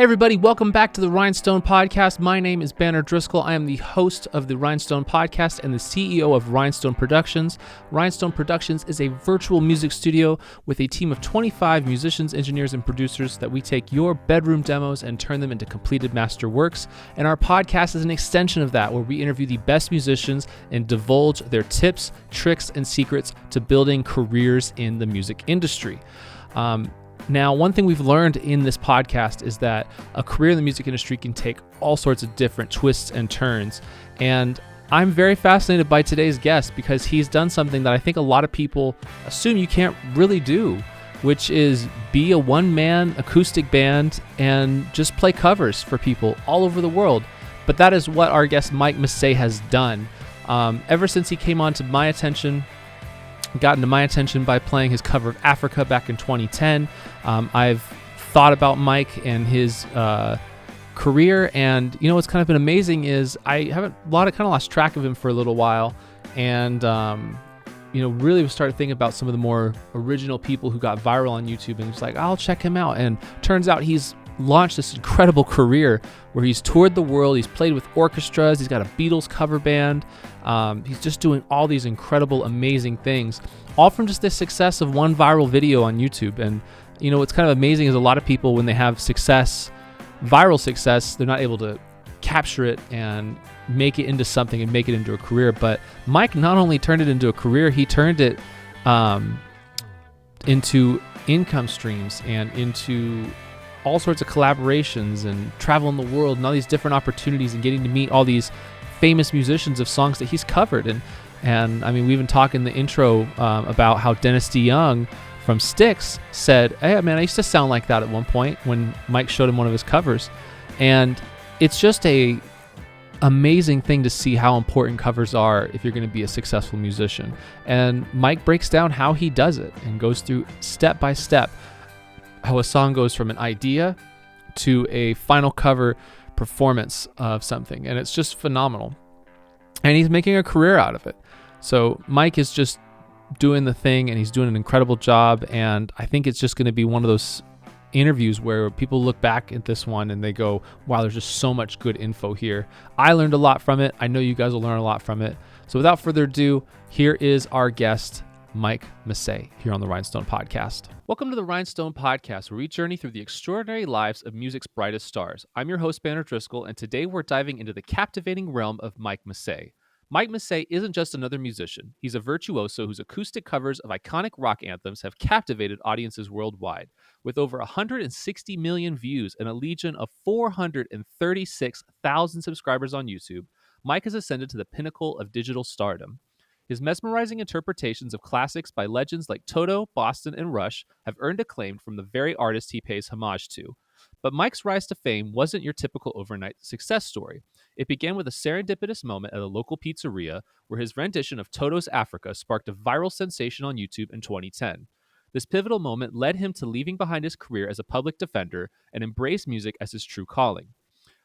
Hey everybody, welcome back to the Rhinestone Podcast. My name is Banner Driscoll. I am the host of the Rhinestone Podcast and the CEO of Rhinestone Productions. Rhinestone Productions is a virtual music studio with a team of 25 musicians, engineers, and producers that we take your bedroom demos and turn them into completed master works. And our podcast is an extension of that, where we interview the best musicians and divulge their tips, tricks, and secrets to building careers in the music industry. Now, one thing we've learned in this podcast is that a career in the music industry can take all sorts of different twists and turns. And I'm very fascinated by today's guest because he's done something that I think a lot of people assume you can't really do, which is be a one-man acoustic band and just play covers for people all over the world. But that is what our guest Mike Massé has done. Ever since he came onto my attention, gotten to my attention by playing his cover of Africa back in 2010. I've thought about Mike and his career, and what's kind of been amazing is I haven't lost track of him for a little while, and really started thinking about some of the more original people who got viral on YouTube, and was like, I'll check him out. And turns out he's launched this incredible career where he's toured the world, he's played with orchestras, he's got a Beatles cover band, he's just doing all these incredible, amazing things, all from just the success of one viral video on YouTube. And what's kind of amazing is a lot of people, when they have success, viral success, they're not able to capture it and make it into something and make it into a career. But Mike not only turned it into a career, he turned it into income streams and into all sorts of collaborations and travel in the world and all these different opportunities and getting to meet all these famous musicians of songs that he's covered. And I mean, we even talked in the intro about how Dennis DeYoung from Styx said, hey man, I used to sound like that at one point when Mike showed him one of his covers. And it's just a amazing thing to see how important covers are if you're going to be a successful musician. And Mike breaks down how he does it and goes through step by step how a song goes from an idea to a final cover performance of something. And it's just phenomenal. And he's making a career out of it. So Mike is just doing the thing, and he's doing an incredible job. And I think it's just going to be one of those interviews where people look back at this one and they go, wow, there's just so much good info here. I learned a lot from it. I know you guys will learn a lot from it. So without further ado, here is our guest, Mike Massé, here on the Rhinestone Podcast. Welcome to the Rhinestone Podcast, where we journey through the extraordinary lives of music's brightest stars. I'm your host, Banner Driscoll, and today we're diving into the captivating realm of Mike Massé. Mike Massé isn't just another musician. He's a virtuoso whose acoustic covers of iconic rock anthems have captivated audiences worldwide. With over 160 million views and a legion of 436,000 subscribers on YouTube, Mike has ascended to the pinnacle of digital stardom. His mesmerizing interpretations of classics by legends like Toto, Boston, and Rush have earned acclaim from the very artists he pays homage to. But Mike's rise to fame wasn't your typical overnight success story. It began with a serendipitous moment at a local pizzeria where his rendition of Toto's Africa sparked a viral sensation on YouTube in 2010. This pivotal moment led him to leaving behind his career as a public defender and embrace music as his true calling.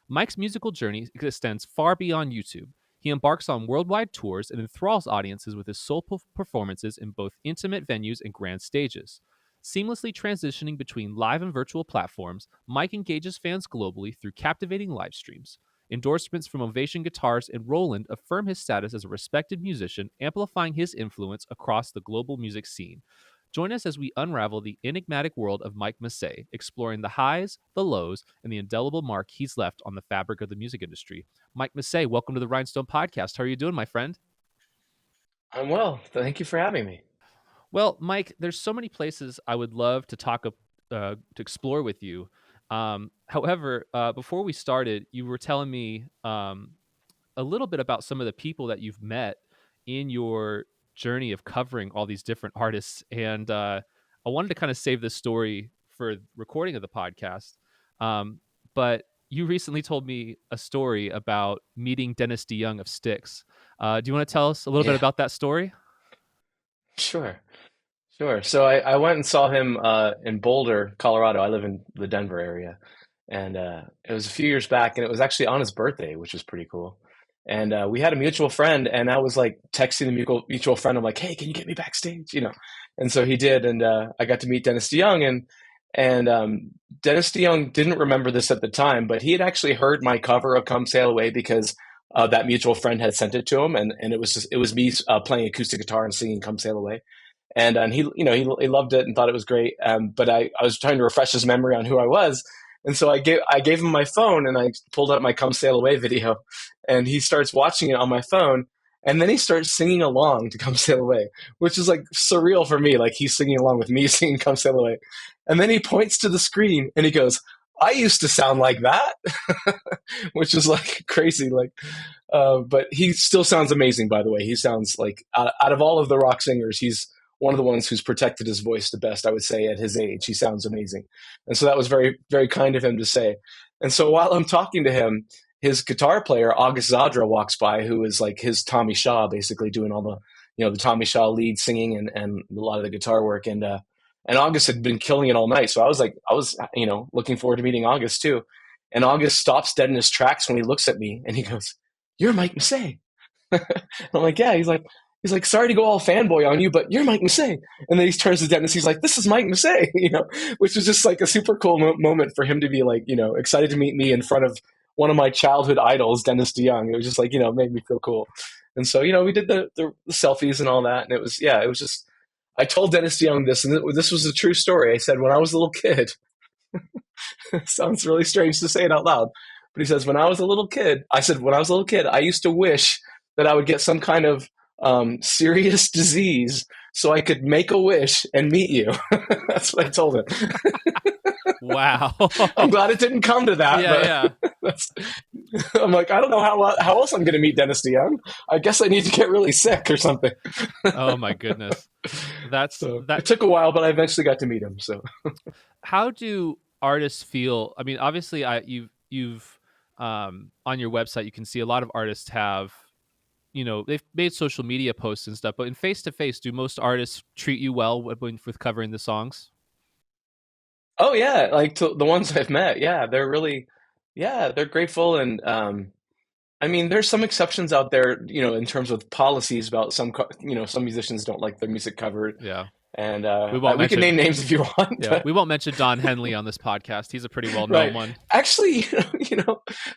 Mike's musical journey extends far beyond YouTube. He embarks on worldwide tours and enthralls audiences with his soulful performances in both intimate venues and grand stages. Seamlessly transitioning between live and virtual platforms, Mike engages fans globally through captivating live streams. Endorsements from Ovation Guitars and Roland affirm his status as a respected musician, amplifying his influence across the global music scene. Join us as we unravel the enigmatic world of Mike Massé, exploring the highs, the lows, and the indelible mark he's left on the fabric of the music industry. Mike Massé, welcome to the Rhinestone Podcast. How are you doing, my friend? I'm well. Thank you for having me. Well, Mike, there's so many places I would love to to explore with you. However, before we started, you were telling me a little bit about some of the people that you've met in your journey of covering all these different artists. And I wanted to kind of save this story for recording of the podcast. But you recently told me a story about meeting Dennis DeYoung of Styx. Do you want to tell us a little bit Yeah, about that story? sure. Sure. So I went and saw him in Boulder, Colorado. I live in the Denver area. And it was a few years back, and it was actually on his birthday, which was pretty cool. And we had a mutual friend, and I was like texting the mutual friend. I'm like, hey, can you get me backstage? And so he did. And I got to meet Dennis DeYoung. And Dennis DeYoung didn't remember this at the time, but he had actually heard my cover of "Come Sail Away" because that mutual friend had sent it to him, and it was me playing acoustic guitar and singing "Come Sail Away." And he, he loved it and thought it was great. But I was trying to refresh his memory on who I was, and so I gave him my phone and I pulled up my "Come Sail Away" video, and he starts watching it on my phone, and then he starts singing along to "Come Sail Away," which is like surreal for me. Like he's singing along with me singing "Come Sail Away," and then he points to the screen and he goes, "I used to sound like that," which is like crazy. Like, but he still sounds amazing. By the way, he sounds like out of all of the rock singers, he's one of the ones who's protected his voice the best, I would say, at his age. He sounds amazing. And so that was very, very kind of him to say. And so while I'm talking to him, his guitar player, August Zadra, walks by, who is like his Tommy Shaw, basically doing all the, the Tommy Shaw lead singing and a lot of the guitar work. And August had been killing it all night. So I was, looking forward to meeting August too. And August stops dead in his tracks when he looks at me and he goes, "You're Mike Massé." I'm like, "Yeah." He's like, "Sorry to go all fanboy on you, but you're Mike Massé." And then he turns to Dennis. He's like, "This is Mike Massé," which was just like a super cool moment for him to be like, excited to meet me in front of one of my childhood idols, Dennis DeYoung. It was just like, made me feel cool. And so, we did the selfies and all that. And it was just, I told Dennis DeYoung this, and this was a true story. I said, when I was a little kid, it sounds really strange to say it out loud, but he says, when I was a little kid, I used to wish that I would get some kind of serious disease so I could make a wish and meet you. That's what I told him. Wow. I'm glad it didn't come to that. Yeah, but I'm like, I don't know how else I'm going to meet Dennis DeYoung. I guess I need to get really sick or something. Oh my goodness. It took a while, but I eventually got to meet him. So how do artists feel? I mean, obviously you've on your website, you can see a lot of artists have, they've made social media posts and stuff, but in face-to-face, do most artists treat you well with covering the songs? Oh yeah, like the ones I've met, yeah, they're really, yeah, they're grateful. And I mean, there's some exceptions out there, in terms of policies about some musicians don't like their music covered. Yeah. And we can name names if you want. Yeah, we won't mention Don Henley on this podcast. He's a pretty well-known one. Actually,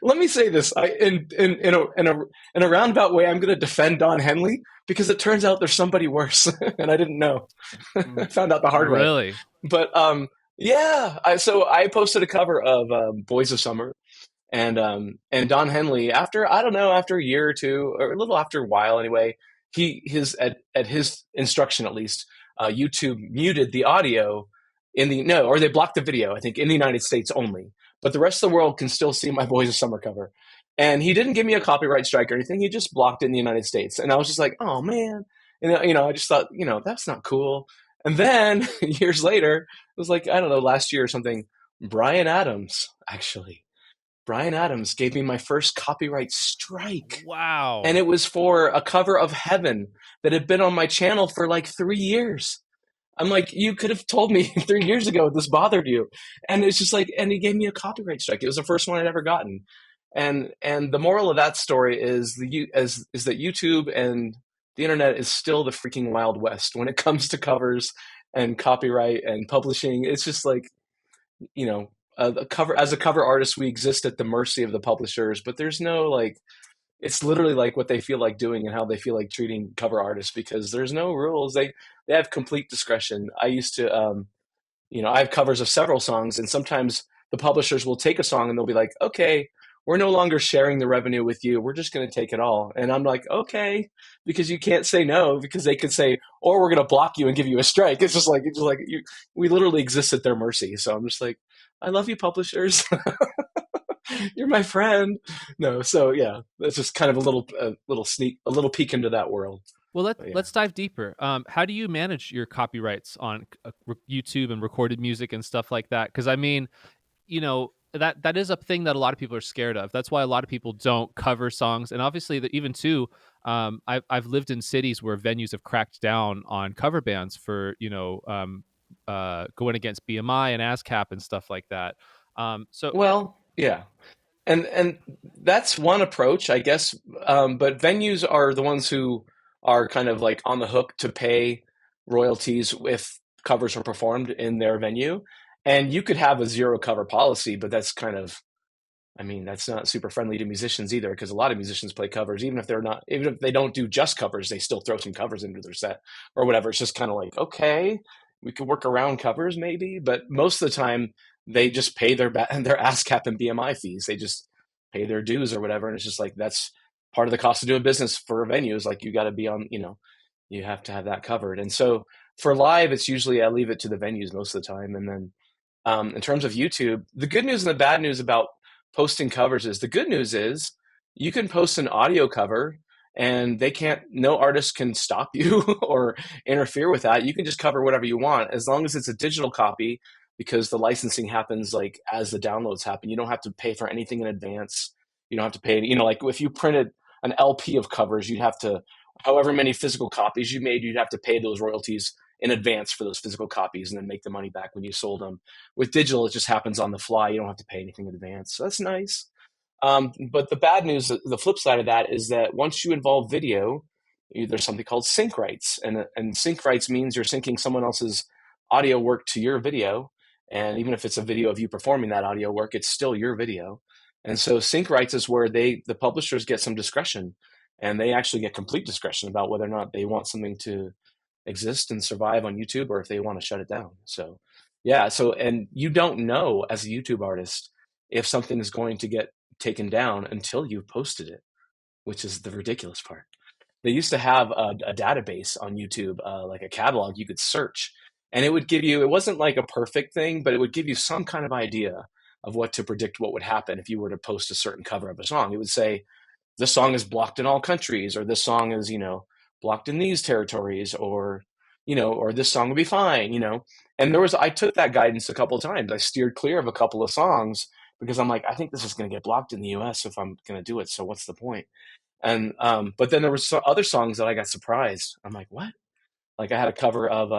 let me say this. In a roundabout way, I'm going to defend Don Henley because it turns out there's somebody worse, and I didn't know. I found out the hard way. Really? But yeah. So I posted a cover of "Boys of Summer," and Don Henley, after a year or two, or a little after a while anyway, at his instruction at least, YouTube muted the audio or they blocked the video, I think, in the United States only. But the rest of the world can still see my "Boys of Summer" cover. And he didn't give me a copyright strike or anything. He just blocked it in the United States. And I was just like, oh man. And I just thought, that's not cool. And then years later, it was like, I don't know, last year or something, Brian Adams gave me my first copyright strike. Wow. And it was for a cover of "Heaven" that had been on my channel for like 3 years. I'm like, you could have told me 3 years ago this bothered you. And it's just like, and he gave me a copyright strike. It was the first one I'd ever gotten. And the moral of that story is that YouTube and the internet is still the freaking Wild West when it comes to covers and copyright and publishing. It's just like, as a cover artist, we exist at the mercy of the publishers, but there's no it's literally like what they feel like doing and how they feel like treating cover artists, because there's no rules. They have complete discretion. I used to, I have covers of several songs, and sometimes the publishers will take a song and they'll be like, okay, we're no longer sharing the revenue with you. We're just going to take it all. And I'm like, okay, because you can't say no, because they could say, or we're going to block you and give you a strike. It's just like we literally exist at their mercy. So I'm just like, I love you, publishers. You're my friend. No, so yeah, that's just kind of a little peek into that world. Well, let's dive deeper. How do you manage your copyrights on YouTube and recorded music and stuff like that? Because I mean, that is a thing that a lot of people are scared of. That's why a lot of people don't cover songs. And obviously, even too, I've lived in cities where venues have cracked down on cover bands for going against BMI and ASCAP and stuff like that. Well, yeah. And that's one approach, I guess. But venues are the ones who are kind of like on the hook to pay royalties if covers are performed in their venue. And you could have a zero cover policy, but that's kind of, I mean, that's not super friendly to musicians either, because a lot of musicians play covers, even if they don't do just covers, they still throw some covers into their set or whatever. It's just kind of like, okay, we could work around covers maybe, but most of the time they just pay their their ASCAP and BMI fees. They just pay their dues or whatever, and it's just like that's part of the cost of doing business for a venue. Is like you got to be on, you have to have that covered. And so for live, it's usually I leave it to the venues most of the time, and then in terms of YouTube, the good news and the bad news about posting covers is the good news is you can post an audio cover and no artist can stop you or interfere with that. You can just cover whatever you want as long as it's a digital copy, because the licensing happens like as the downloads happen. You don't have to pay for anything in advance. You don't have to pay, like if you printed an LP of covers, you'd have to, however many physical copies you made, you'd have to pay those royalties in advance for those physical copies and then make the money back when you sold them. With digital, it just happens on the fly. You don't have to pay anything in advance. So that's nice. But the bad news, the flip side of that is that once you involve video, there's something called sync rights. And sync rights means you're syncing someone else's audio work to your video. And even if it's a video of you performing that audio work, it's still your video. And so sync rights is where the publishers get some discretion, and they actually get complete discretion about whether or not they want something to exist and survive on YouTube or if they want to shut it down. So yeah, and you don't know as a YouTube artist if something is going to get taken down until you've posted it, which is the ridiculous part. They used to have a database on YouTube, like a catalog you could search, and it would give you, it wasn't like a perfect thing, but it would give you some kind of idea of what to predict what would happen if you were to post a certain cover of a song. It would say, this song is blocked in all countries, or this song is, blocked in these territories, or, or this song would be fine, And I took that guidance a couple of times. I steered clear of a couple of songs because I'm like, I think this is going to get blocked in the US if I'm going to do it. So what's the point? And, but then there were other songs that I got surprised. I'm like, what? Like I had a cover of,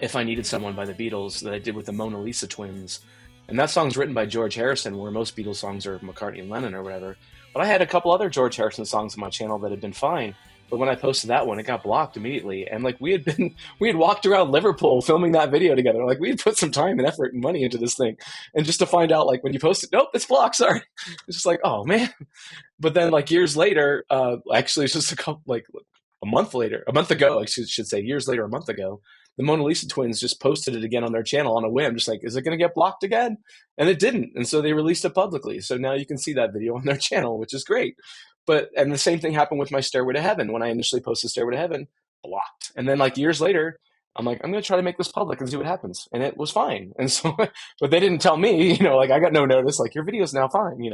If I Needed Someone by the Beatles that I did with the Mona Lisa twins. And that song's written by George Harrison, where most Beatles songs are McCartney and Lennon or whatever. But I had a couple other George Harrison songs on my channel that had been fine. But when I posted that one, it got blocked immediately. And like we had walked around Liverpool filming that video together. Like we had put some time and effort and money into this thing. And just to find out, like when you post it, nope, it's blocked, sorry. It's just like, oh man. But then like years later, actually it's just a month ago, I should say, years later, a month ago, the Mona Lisa twins just posted it again on their channel on a whim, just like, is it going to get blocked again? And it didn't. And so they released it publicly. So now you can see that video on their channel, which is great. And the same thing happened with my Stairway to Heaven. When I initially posted Stairway to Heaven, blocked. And then like years later, I'm like, I'm going to try to make this public and see what happens. And it was fine. And so, but they didn't tell me, like I got no notice, like your video's now fine.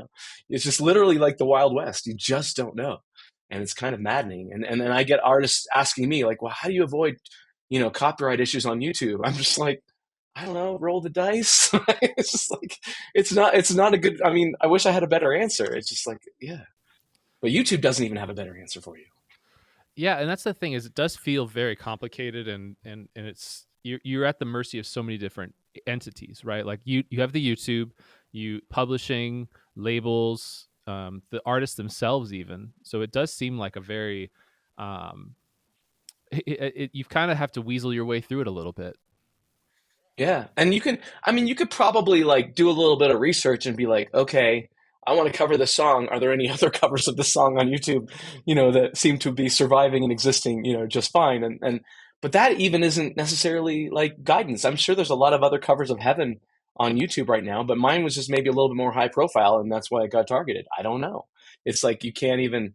It's just literally like the Wild West. You just don't know. And it's kind of maddening. And then I get artists asking me like, well, how do you avoid, copyright issues on YouTube? I'm just like, I don't know, roll the dice. It's just like, it's not a good, I mean, I wish I had a better answer. It's just like, yeah, but YouTube doesn't even have a better answer for you. Yeah. And that's the thing, is it does feel very complicated, and it's, you're at the mercy of so many different entities, right? Like you have the YouTube, publishing, labels, the artists themselves even. So it does seem like a very, you kind of have to weasel your way through it a little bit. Yeah. And you could probably like do a little bit of research and be like, okay, I want to cover this song. Are there any other covers of this song on YouTube, that seem to be surviving and existing, just fine. But that even isn't necessarily like guidance. I'm sure there's a lot of other covers of Heaven on YouTube right now, but mine was just maybe a little bit more high profile, and that's why it got targeted. I don't know. It's like you can't even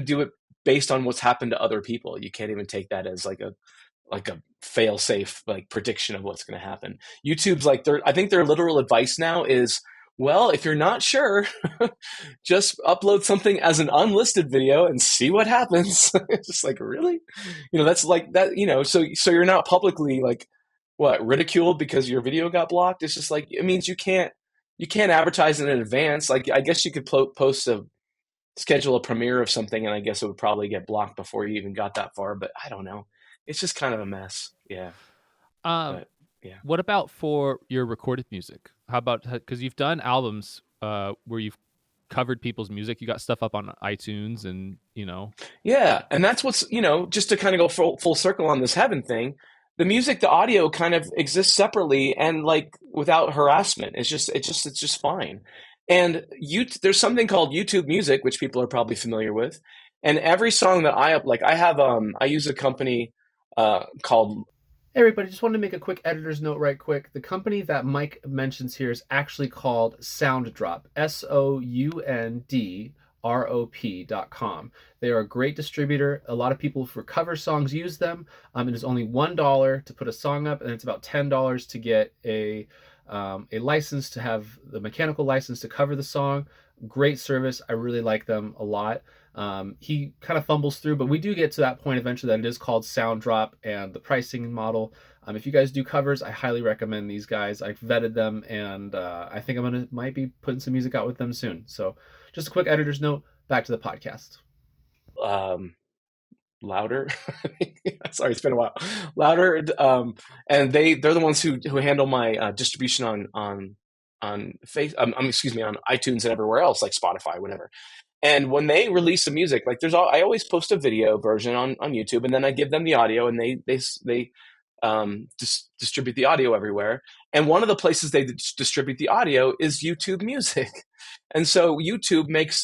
do it based on what's happened to other people. You can't even take that as like a fail safe like prediction of what's going to happen. YouTube's like I think their literal advice now is, well, if you're not sure, just upload something as an unlisted video and see what happens. It's just like, really? That's like that, so you're not publicly like ridiculed because your video got blocked. It's just like, it means you can't advertise it in advance. Like, I guess you could schedule a premiere of something, and I guess it would probably get blocked before you even got that far, but I don't know. It's just kind of a mess. Yeah. Yeah. What about for your recorded music? How about, because you've done albums where you've covered people's music, you got stuff up on iTunes and, Yeah. And that's what's, just to kind of go full circle on this Heaven thing, the music, the audio kind of exists separately and like without harassment. It's just fine. And there's something called YouTube Music, which people are probably familiar with. And every song that I use a company called. Hey everybody, just wanted to make a quick editor's note right quick. The company that Mike mentions here is actually called SoundDrop, SoundRop.com. They are a great distributor. A lot of people for cover songs use them. It is only $1 to put a song up, and it's about $10 to get a license to have the mechanical license to cover the song. Great service. I really like them a lot. He kind of fumbles through, but we do get to that point eventually that it is called Sound Drop and the pricing model. If you guys do covers, I highly recommend these guys. I've vetted them, and I think might be putting some music out with them soon. So, just a quick editor's note. Back to the podcast. Louder. Sorry, it's been a while. Louder, and they're the ones who handle my distribution on iTunes and everywhere else, like Spotify, whatever. And when they release the music, like I always post a video version on YouTube, and then I give them the audio, and they distribute the audio everywhere. And one of the places they distribute the audio is YouTube Music. And so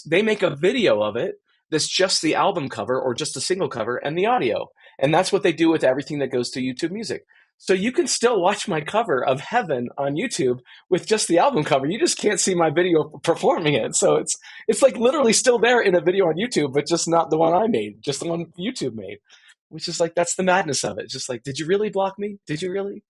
they make a video of it that's just the album cover or just a single cover and the audio. And that's what they do with everything that goes to YouTube Music. So you can still watch my cover of Heaven on YouTube with just the album cover. You just can't see my video performing it. So it's like literally still there in a video on YouTube, but just not the one I made, just the one YouTube made. Which is like, that's the madness of it. It's just like, did you really block me? Did you really?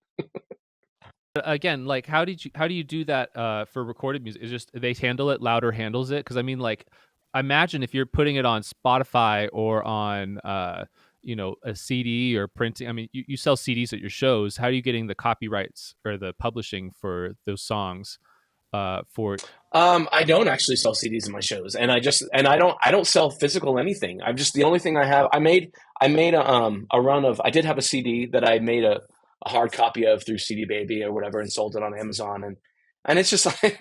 Again, like how do you do that for recorded music? Is just they handle it, Louder handles it? Because I mean, like, imagine if you're putting it on Spotify or on a CD or printing. I mean, you sell CDs at your shows. How are you getting the copyrights or the publishing for those songs? I don't actually sell CDs in my shows, and I don't sell physical anything. I'm just the only thing I have. I made a run of. I did have a CD that I made a hard copy of through CD Baby or whatever, and sold it on Amazon, and it's just like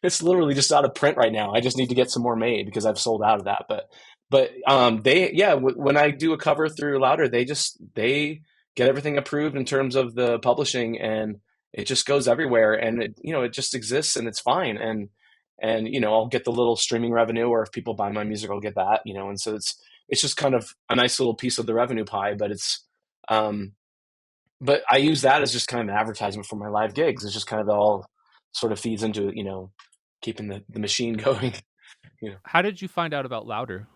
it's literally just out of print right now. I just need to get some more made because I've sold out of that. But when I do a cover through Louder, they get everything approved in terms of the publishing, and it just goes everywhere, and it just exists, and it's fine. And I'll get the little streaming revenue, or if people buy my music, I'll get that. And so it's just kind of a nice little piece of the revenue pie. But I use that as just kind of an advertisement for my live gigs. It's just kind of all sort of feeds into keeping the machine going. How did you find out about Louder?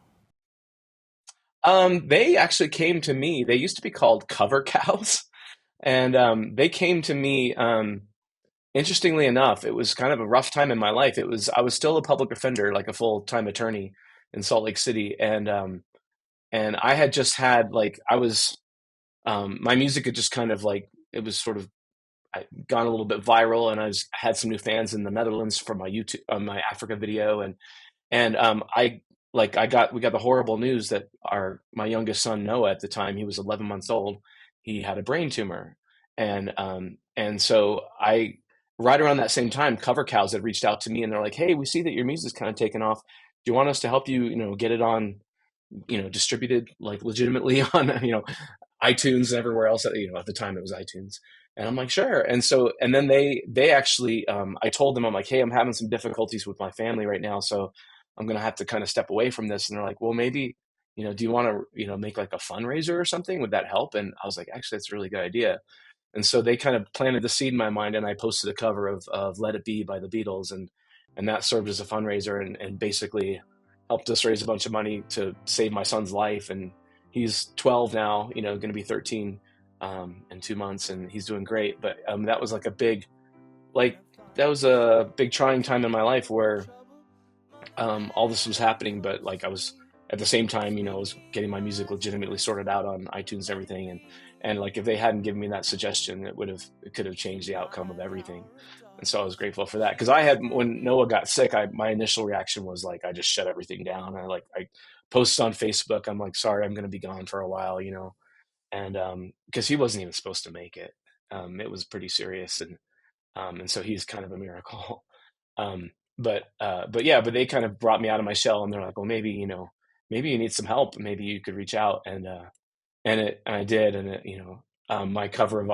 They actually came to me. They used to be called Cover Cows. And they came to me. Interestingly enough, it was kind of a rough time in my life. I was still a public defender, like a full-time attorney in Salt Lake City, and I had just had my music had just kind of it was sort of gone a little bit viral, and I had some new fans in the Netherlands for my YouTube, my Africa video, and we got the horrible news that my youngest son Noah, at the time, he was 11 months old, he had a brain tumor, and so right around that same time, Cover Cows had reached out to me, and they're like, "Hey, we see that your music's kind of taken off. Do you want us to help you, get it on, distributed like legitimately on, iTunes and everywhere else?" At the time it was iTunes, and I'm like, "Sure." And then they actually, I told them, I'm like, "Hey, I'm having some difficulties with my family right now, so I'm gonna have to kind of step away from this." And they're like, "Well, maybe, do you want to, make like a fundraiser or something? Would that help?" And I was like, "Actually, that's a really good idea." And so they kind of planted the seed in my mind, and I posted a cover of "Let It Be" by the Beatles, and that served as a fundraiser, and basically helped us raise a bunch of money to save my son's life. And he's 12 now, going to be 13 in 2 months, and he's doing great. But that was that was a big trying time in my life where all this was happening, but I was at the same time, I was getting my music legitimately sorted out on iTunes and everything, and if they hadn't given me that suggestion, it could have changed the outcome of everything. And so I was grateful for that, because when Noah got sick, my initial reaction was I just shut everything down. I posted on Facebook, I'm like, "Sorry, I'm going to be gone for a while," and because he wasn't even supposed to make it. It was pretty serious, and so he's kind of a miracle. But they kind of brought me out of my shell, and they're like, "Well, maybe you need some help. Maybe you could reach out." And I did, and my cover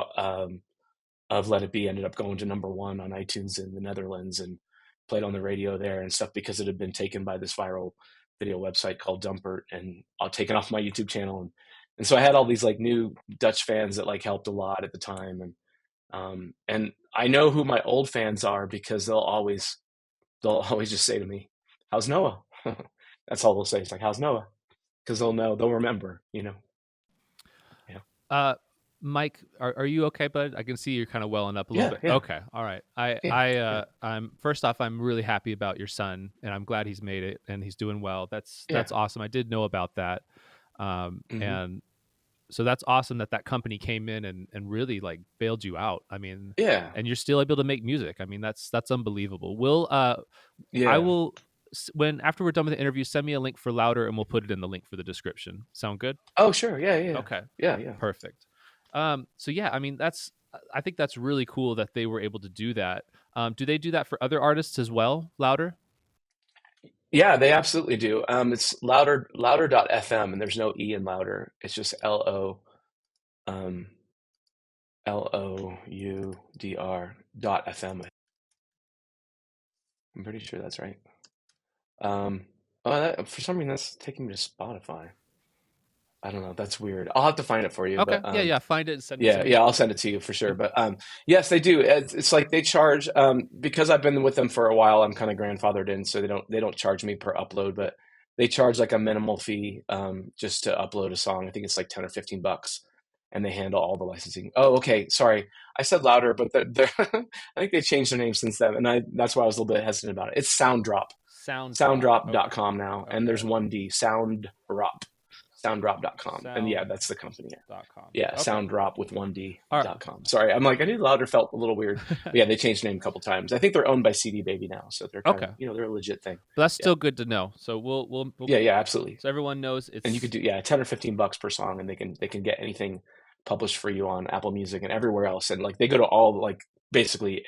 of Let It Be ended up going to #1 on iTunes in the Netherlands and played on the radio there and stuff because it had been taken by this viral video website called Dumpert and taken off my YouTube channel. And so I had all these like new Dutch fans that like helped a lot at the time. And I know who my old fans are because they'll always just say to me, "How's Noah?" That's all they'll say. It's like, "How's Noah?" Because they'll know, they'll remember, you know. Yeah. Uh, Mike, are you okay, bud? I can see you're kind of welling up a little Yeah. bit. Yeah. Okay, all right. I Yeah. I Yeah. I'm first off, I'm really happy about your son, and I'm glad he's made it and he's doing well. Yeah. That's awesome. I did know about that, Hmm. and so that's awesome that that company came in and really like bailed you out. I mean, Yeah. and you're still able to make music. I mean, that's unbelievable. I Yeah. will when after we're done with the interview, send me a link for Louder, and we'll put it in the link for the description. Sound good? Oh, sure. Yeah. Yeah. Okay. Yeah. Yeah. Perfect. So yeah, I mean I think that's really cool that they were able to do that. Do they do that for other artists as well? Louder? Yeah, they absolutely do. It's louder.fm, and there's no E in louder. It's just um, LOUDR.FM. I'm pretty sure that's right. Um, for some reason, that's taking me to Spotify. I don't know. That's weird. I'll have to find it for you, Okay. but Yeah, yeah. Find it and send it to yeah, me. yeah, I'll send it to you for sure. And But yes, they do. It's like they charge because I've been with them for a while. I'm kind of grandfathered in, so they don't charge me per upload, but they charge like a minimal fee just to upload a song. I think it's like 10 or 15 bucks, and they handle all the licensing. Oh, okay. Sorry, I said louder, but they're I think they changed their name since then, and I that's why I was a little bit hesitant about it. It's Sounddrop, Sound Drop. Okay. sounddrop.com now, and Okay. there's one D, sounddrop.com, and yeah, that's the company. Sound.com. Yeah, Okay. sounddrop with one D All right. dot com. Sorry, I'm like I knew louder felt a little weird, but yeah, they changed the name a couple times. I think they're owned by CD Baby now, so they're kind Okay. of they're a legit thing. But that's Yeah, still good to know. So we'll yeah, yeah, absolutely. so everyone knows And you could it's do 10 or 15 bucks per song, and they can get anything published for you on Apple Music and everywhere else. And like they go to all like basically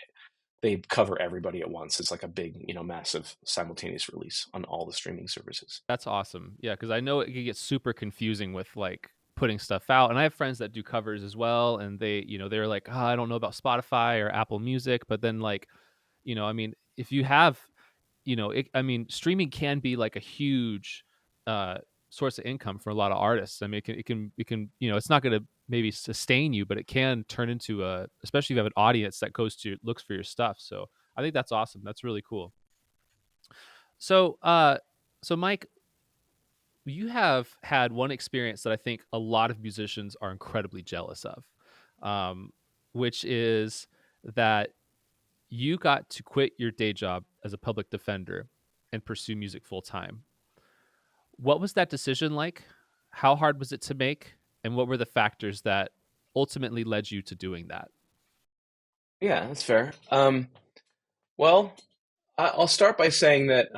they cover everybody at once. It's like a big massive simultaneous release on all the streaming services. that's awesome. Yeah, because I know it can get super confusing with like putting stuff out. And I have friends that do covers as well, and they're like, oh, I don't know about Spotify or Apple Music, but then like, I mean, if you have, I mean, streaming can be like a huge uh, source of income for a lot of artists. I mean, it can, it's not going to maybe sustain you, but it can turn into especially if you have an audience that looks for your stuff. So I think that's awesome. That's really cool. So, Mike, you have had one experience that I think a lot of musicians are incredibly jealous of, um, which is that you got to quit your day job as a public defender and pursue music full time. What was that decision like? How hard was it to make? And what were the factors that ultimately led you to doing that? Yeah, that's fair. Well, I'll start by saying that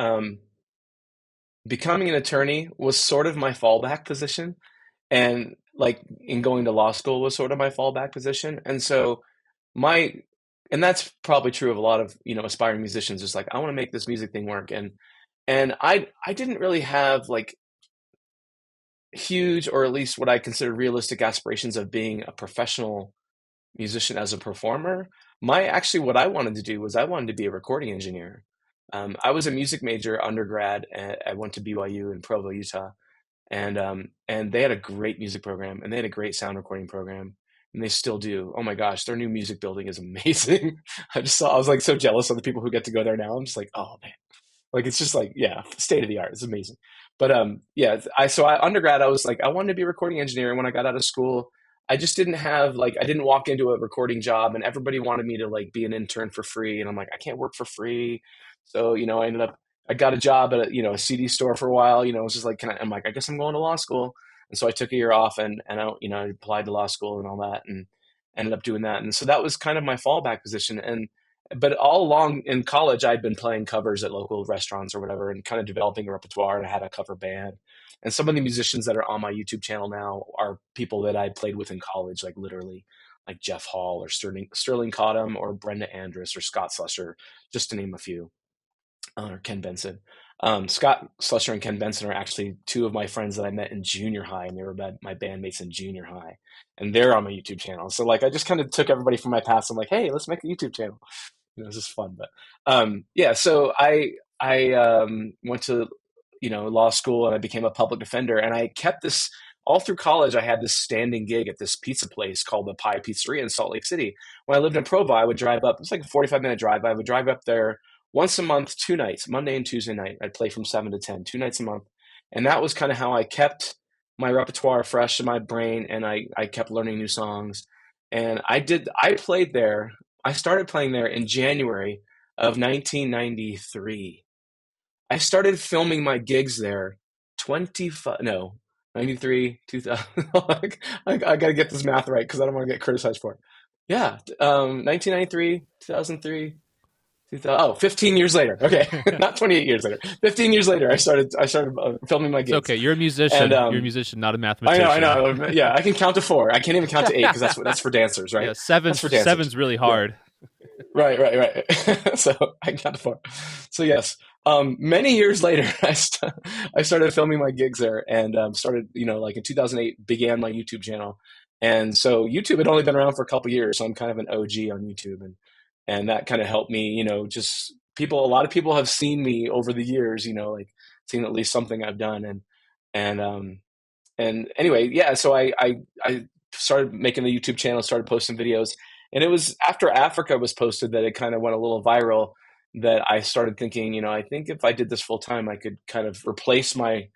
becoming an attorney was sort of my fallback position, and like in going to law school was sort of my fallback position. And so my and that's probably true of a lot of aspiring musicians. Just like I want to make this music thing work, and I didn't really have like huge or at least what I consider realistic aspirations of being a professional musician as a performer. What I wanted to do was I wanted to be a recording engineer. I was a music major undergrad. I went to BYU in Provo, Utah, and they had a great music program and they had a great sound recording program, and they still do. Oh my gosh, their new music building is amazing. I was like so jealous of the people who get to go there now. I'm just like, oh man, like it's just like yeah, state of the art. It's amazing. But yeah, I undergrad I was like I wanted to be a recording engineer, and when I got out of school, I just didn't have like I didn't walk into a recording job, and everybody wanted me to like be an intern for free, and I'm like I can't work for free. So I got a job at a CD store for a while. It was just like I'm like I guess I'm going to law school, and so I took a year off and I applied to law school and all that, and ended up doing that. And so that was kind of my fallback position. And but all along in college, I'd been playing covers at local restaurants or whatever, and kind of developing a repertoire. And I had a cover band. And some of the musicians that are on my YouTube channel now are people that I played with in college, like literally, like Jeff Hall or Sterling Cottam or Brenda Andrus or Scott Slusher, just to name a few, or Ken Benson. Scott Slusher and Ken Benson are actually two of my friends that I met in junior high, and they were my bandmates in junior high, and they're on my YouTube channel. So like, I just kind of took everybody from my past. I'm like, hey, let's make a YouTube channel. It's just fun. But yeah, so I went to law school, and I became a public defender, and I kept this all through college. I had this standing gig at this pizza place called the Pie Pizzeria in Salt Lake City. When I lived in Provo, I would drive up. It was like a 45-minute drive. I would drive up there once a month, 2 nights, Monday and Tuesday night. I'd play from 7 to 10, 2 nights a month. And that was kind of how I kept my repertoire fresh in my brain, and I kept learning new songs. And I played there. I started playing there in January of 1993. I started filming my gigs there 25, no, 93, 2000. I got to get this math right because I don't want to get criticized for it. Yeah, 1993, 2003, 2000, 15 years later. Okay, not 28 years later. 15 years later, I started filming my It's gigs. okay. You're a musician. And You're a musician, not a mathematician. I know. Yeah, I can count to 4. I can't even count to 8 because that's for dancers, right? Yeah, That's for dancers. seven's really hard. Right. So I got the 4. So yes, many years later, I started filming my gigs there, and started, like in 2008, began my YouTube channel. And so YouTube had only been around for a couple years, so I'm kind of an OG on YouTube, and that kind of helped me, just a lot of people have seen me over the years, like seen at least something I've done, and anyway, yeah. So I started making the YouTube channel, started posting videos, and it was after Africa was posted that it kind of went a little viral. That I started thinking, I think if I did this full time, I could kind of replace my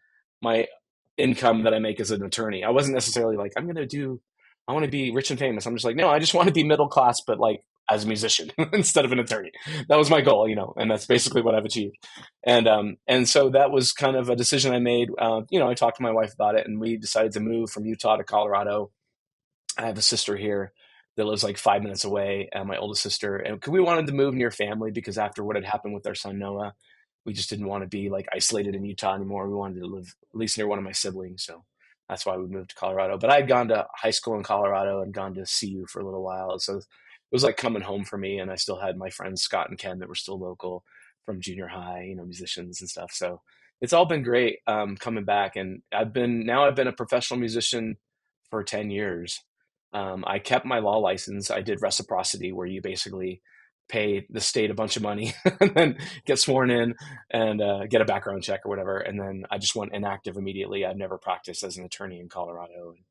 income that I make as an attorney. I wasn't necessarily like, I want to be rich and famous. I'm just like, no, I just want to be middle class, but like as a musician instead of an attorney. That was my goal, and that's basically what I've achieved. And so that was kind of a decision I made. I talked to my wife about it, and we decided to move from Utah to Colorado. I have a sister here that lives like 5 minutes away, my oldest sister. And we wanted to move near family because after what had happened with our son, Noah, we just didn't want to be like isolated in Utah anymore. We wanted to live at least near one of my siblings. So that's why we moved to Colorado. But I had gone to high school in Colorado and gone to CU for a little while. So it was like coming home for me. And I still had my friends, Scott and Ken, that were still local from junior high, musicians and stuff. So it's all been great coming back. And I've been a professional musician for 10 years. I kept my law license. I did reciprocity, where you basically pay the state a bunch of money and then get sworn in and get a background check or whatever. And then I just went inactive immediately. I've never practiced as an attorney in Colorado, and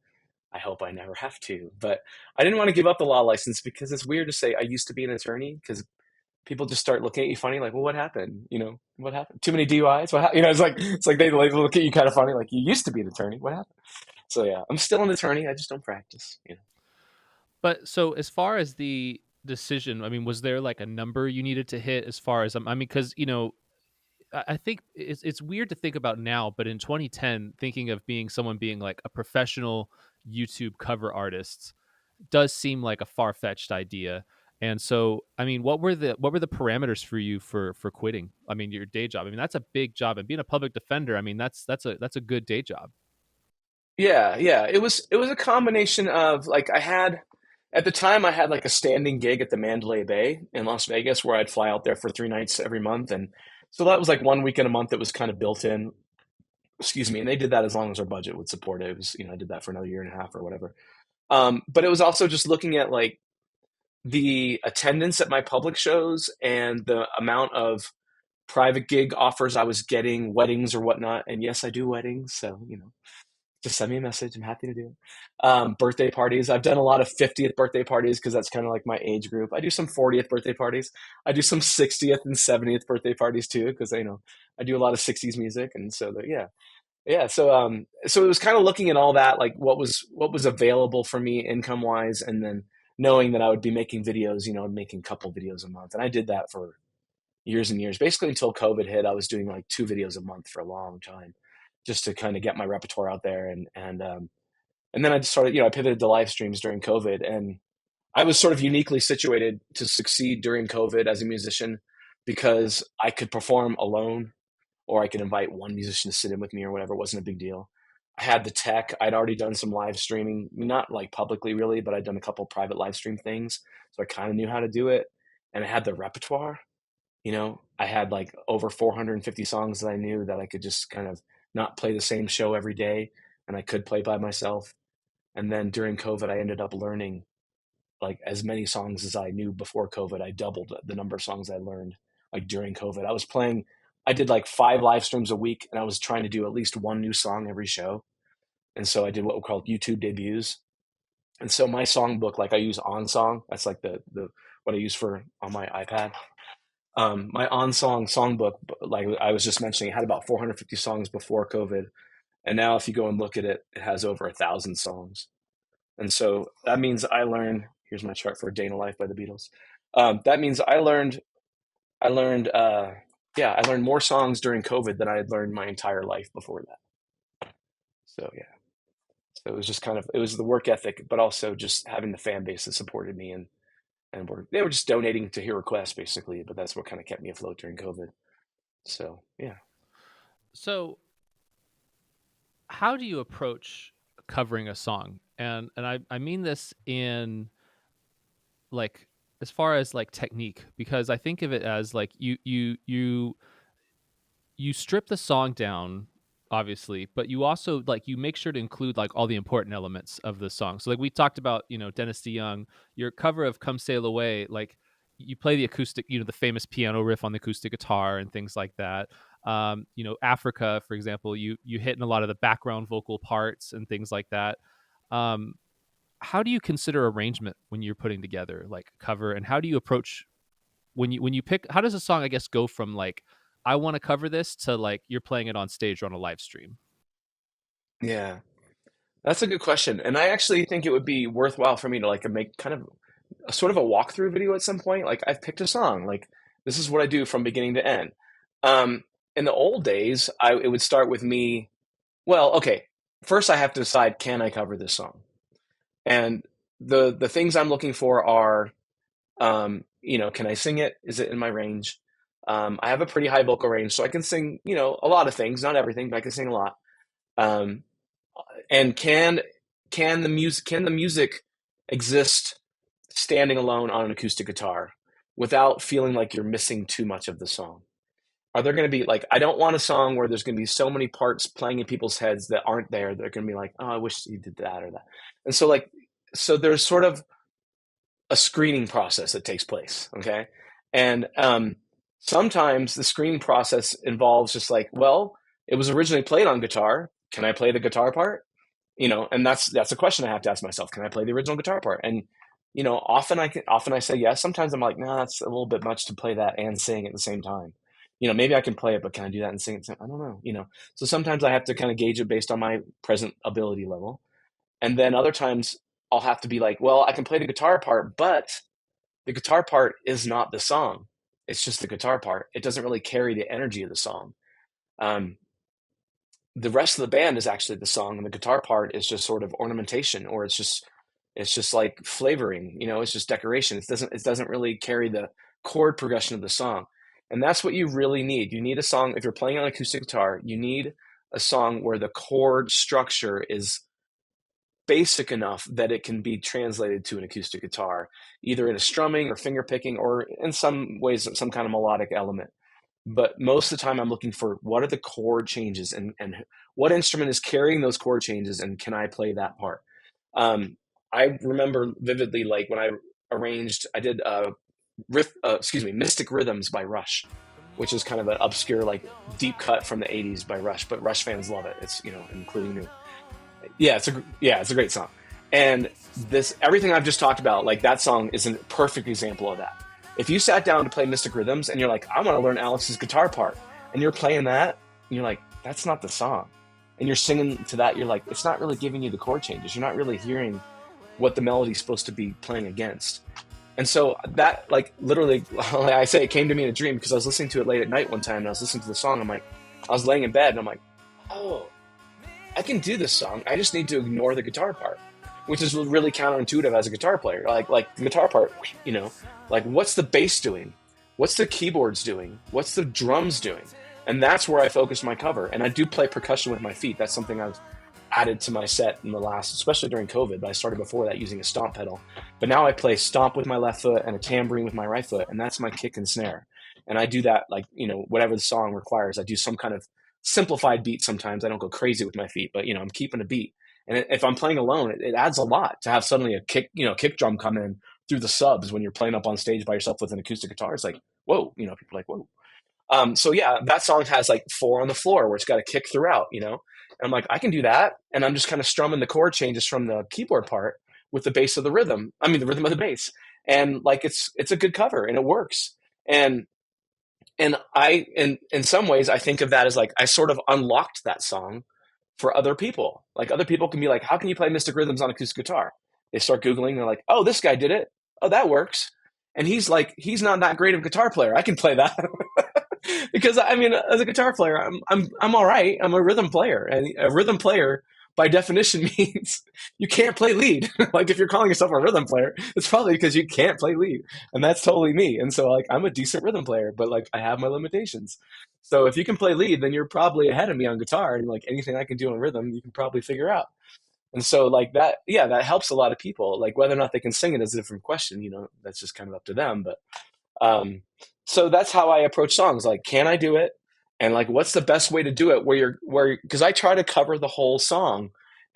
I hope I never have to. But I didn't want to give up the law license because it's weird to say I used to be an attorney, because people just start looking at you funny, like, well, what happened? What happened? Too many DUIs? It's like they look at you kind of funny, like, you used to be an attorney. What happened? So yeah, I'm still an attorney. I just don't practice. But so as far as the decision, I mean, was there like a number you needed to hit as far as, I mean, because, I think it's weird to think about now, but in 2010, thinking of someone being like a professional YouTube cover artist does seem like a far-fetched idea. And so, I mean, what were the parameters for you for quitting? I mean, your day job. I mean, that's a big job, and being a public defender, I mean, that's a good day job. Yeah. It was a combination of like, at the time I had like a standing gig at the Mandalay Bay in Las Vegas, where I'd fly out there for 3 nights every month. And so that was like one weekend a month that was kind of built in. Excuse me. And they did that as long as our budget would support it. It was, I did that for another year and a half or whatever. But it was also just looking at like the attendance at my public shows and the amount of private gig offers I was getting, weddings or whatnot. And yes, I do weddings. So, just send me a message. I'm happy to do it. Birthday parties. I've done a lot of 50th birthday parties because that's kind of like my age group. I do some 40th birthday parties. I do some 60th and 70th birthday parties too, because I do a lot of 60s music, and so yeah. So it was kind of looking at all that, like what was available for me income wise, and then knowing that I would be making videos, making a couple videos a month, and I did that for years and years, basically until COVID hit. I was doing like 2 videos a month for a long time, just to kind of get my repertoire out there. And then I just started, I pivoted to live streams during COVID, and I was sort of uniquely situated to succeed during COVID as a musician because I could perform alone, or I could invite one musician to sit in with me or whatever. It wasn't a big deal. I had the tech. I'd already done some live streaming, not like publicly really, but I'd done a couple private live stream things. So I kind of knew how to do it, and I had the repertoire. I I had like over 450 songs that I knew that I could just kind of not play the same show every day, and I could play by myself. And then during COVID, I ended up learning like as many songs as I knew before COVID. I doubled the number of songs I learned like during COVID. I did like 5 live streams a week, and I was trying to do at least one new song every show. And so I did what we called YouTube debuts. And so my songbook, like I use OnSong. That's like the what I use for on my iPad. My OnSong songbook, like I was just mentioning, it had about 450 songs before COVID. And now if you go and look at it, it has over 1,000 songs. And so that means I learned, here's my chart for A Day in a Life by the Beatles. That means I learned, I learned more songs during COVID than I had learned my entire life before that. So yeah, so it was just it was the work ethic, but also just having the fan base that supported me and they were just donating to hear requests basically, but that's what kind of kept me afloat during COVID. So yeah. So how do you approach covering a song? And I mean this in like as far as like technique, because I think of it as like you strip the song down obviously, but you also like you make sure to include like all the important elements of the song. So like we talked about, Dennis DeYoung, your cover of Come Sail Away, like you play the acoustic, the famous piano riff on the acoustic guitar and things like that. Africa, for example, you hit in a lot of the background vocal parts and things like that. How do you consider arrangement when you're putting together like cover, and how do you approach when you pick, how does a song, I guess, go from like, I want to cover this to like you're playing it on stage or on a live stream? Yeah, that's a good question. And I actually think it would be worthwhile for me to like make kind of a sort of a walkthrough video at some point. Like I've picked a song, like this is what I do from beginning to end. In the old days, it would start with me. Well, okay, first I have to decide, can I cover this song? And the things I'm looking for are, can I sing it? Is it in my range? I have a pretty high vocal range, so I can sing, a lot of things, not everything, but I can sing a lot. Um, and can the music exist standing alone on an acoustic guitar without feeling like you're missing too much of the song? Are there going to be like, I don't want a song where there's going to be so many parts playing in people's heads that aren't there. They're going to be like, oh, I wish you did that or that. And so there's sort of a screening process that takes place. Okay. And sometimes the screening process involves just like, well, it was originally played on guitar. Can I play the guitar part? And that's a question I have to ask myself. Can I play the original guitar part? And often I say yes. Sometimes I'm like, nah, that's a little bit much to play that and sing at the same time. Maybe I can play it, but can I do that and sing it? I don't know. So sometimes I have to kind of gauge it based on my present ability level. And then other times I'll have to be like, well, I can play the guitar part, but the guitar part is not the song. It's just the guitar part. It doesn't really carry the energy of the song. The rest of the band is actually the song, and the guitar part is just sort of ornamentation, or it's just like flavoring. It's just decoration. It doesn't really carry the chord progression of the song. And that's what you really need. You need a song, if you're playing on acoustic guitar, you need a song where the chord structure is basic enough that it can be translated to an acoustic guitar, either in a strumming or finger picking, or in some ways, some kind of melodic element. But most of the time I'm looking for what are the chord changes and what instrument is carrying those chord changes, and can I play that part? I remember vividly, like when I did Mystic Rhythms by Rush, which is kind of an obscure, like deep cut from the 80s by Rush, but Rush fans love it. It's, including me. Yeah, it's a great song. And everything I've just talked about, like that song is a perfect example of that. If you sat down to play Mystic Rhythms and you're like, I want to learn Alex's guitar part, and you're playing that, and you're like, that's not the song. And you're singing to that, you're like, it's not really giving you the chord changes. You're not really hearing what the melody's supposed to be playing against. And so that, like, literally, I say it came to me in a dream because I was listening to it late at night one time, and I was listening to the song. I was laying in bed, and I'm like, oh, I can do this song. I just need to ignore the guitar part, which is really counterintuitive as a guitar player. Like the guitar part, like what's the bass doing? What's the keyboards doing? What's the drums doing? And that's where I focus my cover. And I do play percussion with my feet. That's something I've added to my set in the last, especially during COVID, but I started before that using a stomp pedal. But now I play stomp with my left foot and a tambourine with my right foot, and that's my kick and snare. And I do that like, whatever the song requires. I do some kind of simplified beat sometimes. I don't go crazy with my feet, but I'm keeping a beat. And if I'm playing alone, it adds a lot to have suddenly a kick drum come in through the subs when you're playing up on stage by yourself with an acoustic guitar. It's like, whoa, people are like, whoa. So yeah, that song has like 4 on the floor where it's got a kick throughout, and I'm like, I can do that. And I'm just kind of strumming the chord changes from the keyboard part with the bass of the rhythm. I mean, the rhythm of the bass. And like, it's a good cover and it works. And in some ways, I think of that as like, I sort of unlocked that song for other people. Like other people can be like, how can you play Mystic Rhythms on acoustic guitar? They start Googling. They're like, oh, this guy did it. Oh, that works. And he's like, he's not that great of a guitar player. I can play that. Because I mean, as a guitar player, I'm all right. I'm a rhythm player, and a rhythm player by definition means you can't play lead. Like if you're calling yourself a rhythm player, it's probably because you can't play lead, and that's totally me. And so like I'm a decent rhythm player, but like I have my limitations. So if you can play lead, then you're probably ahead of me on guitar, and like anything I can do on rhythm, you can probably figure out. And so like that, yeah, that helps a lot of people. Like whether or not they can sing it is a different question. That's just kind of up to them. But um, so that's how I approach songs. Like, can I do it? And like, what's the best way to do it because I try to cover the whole song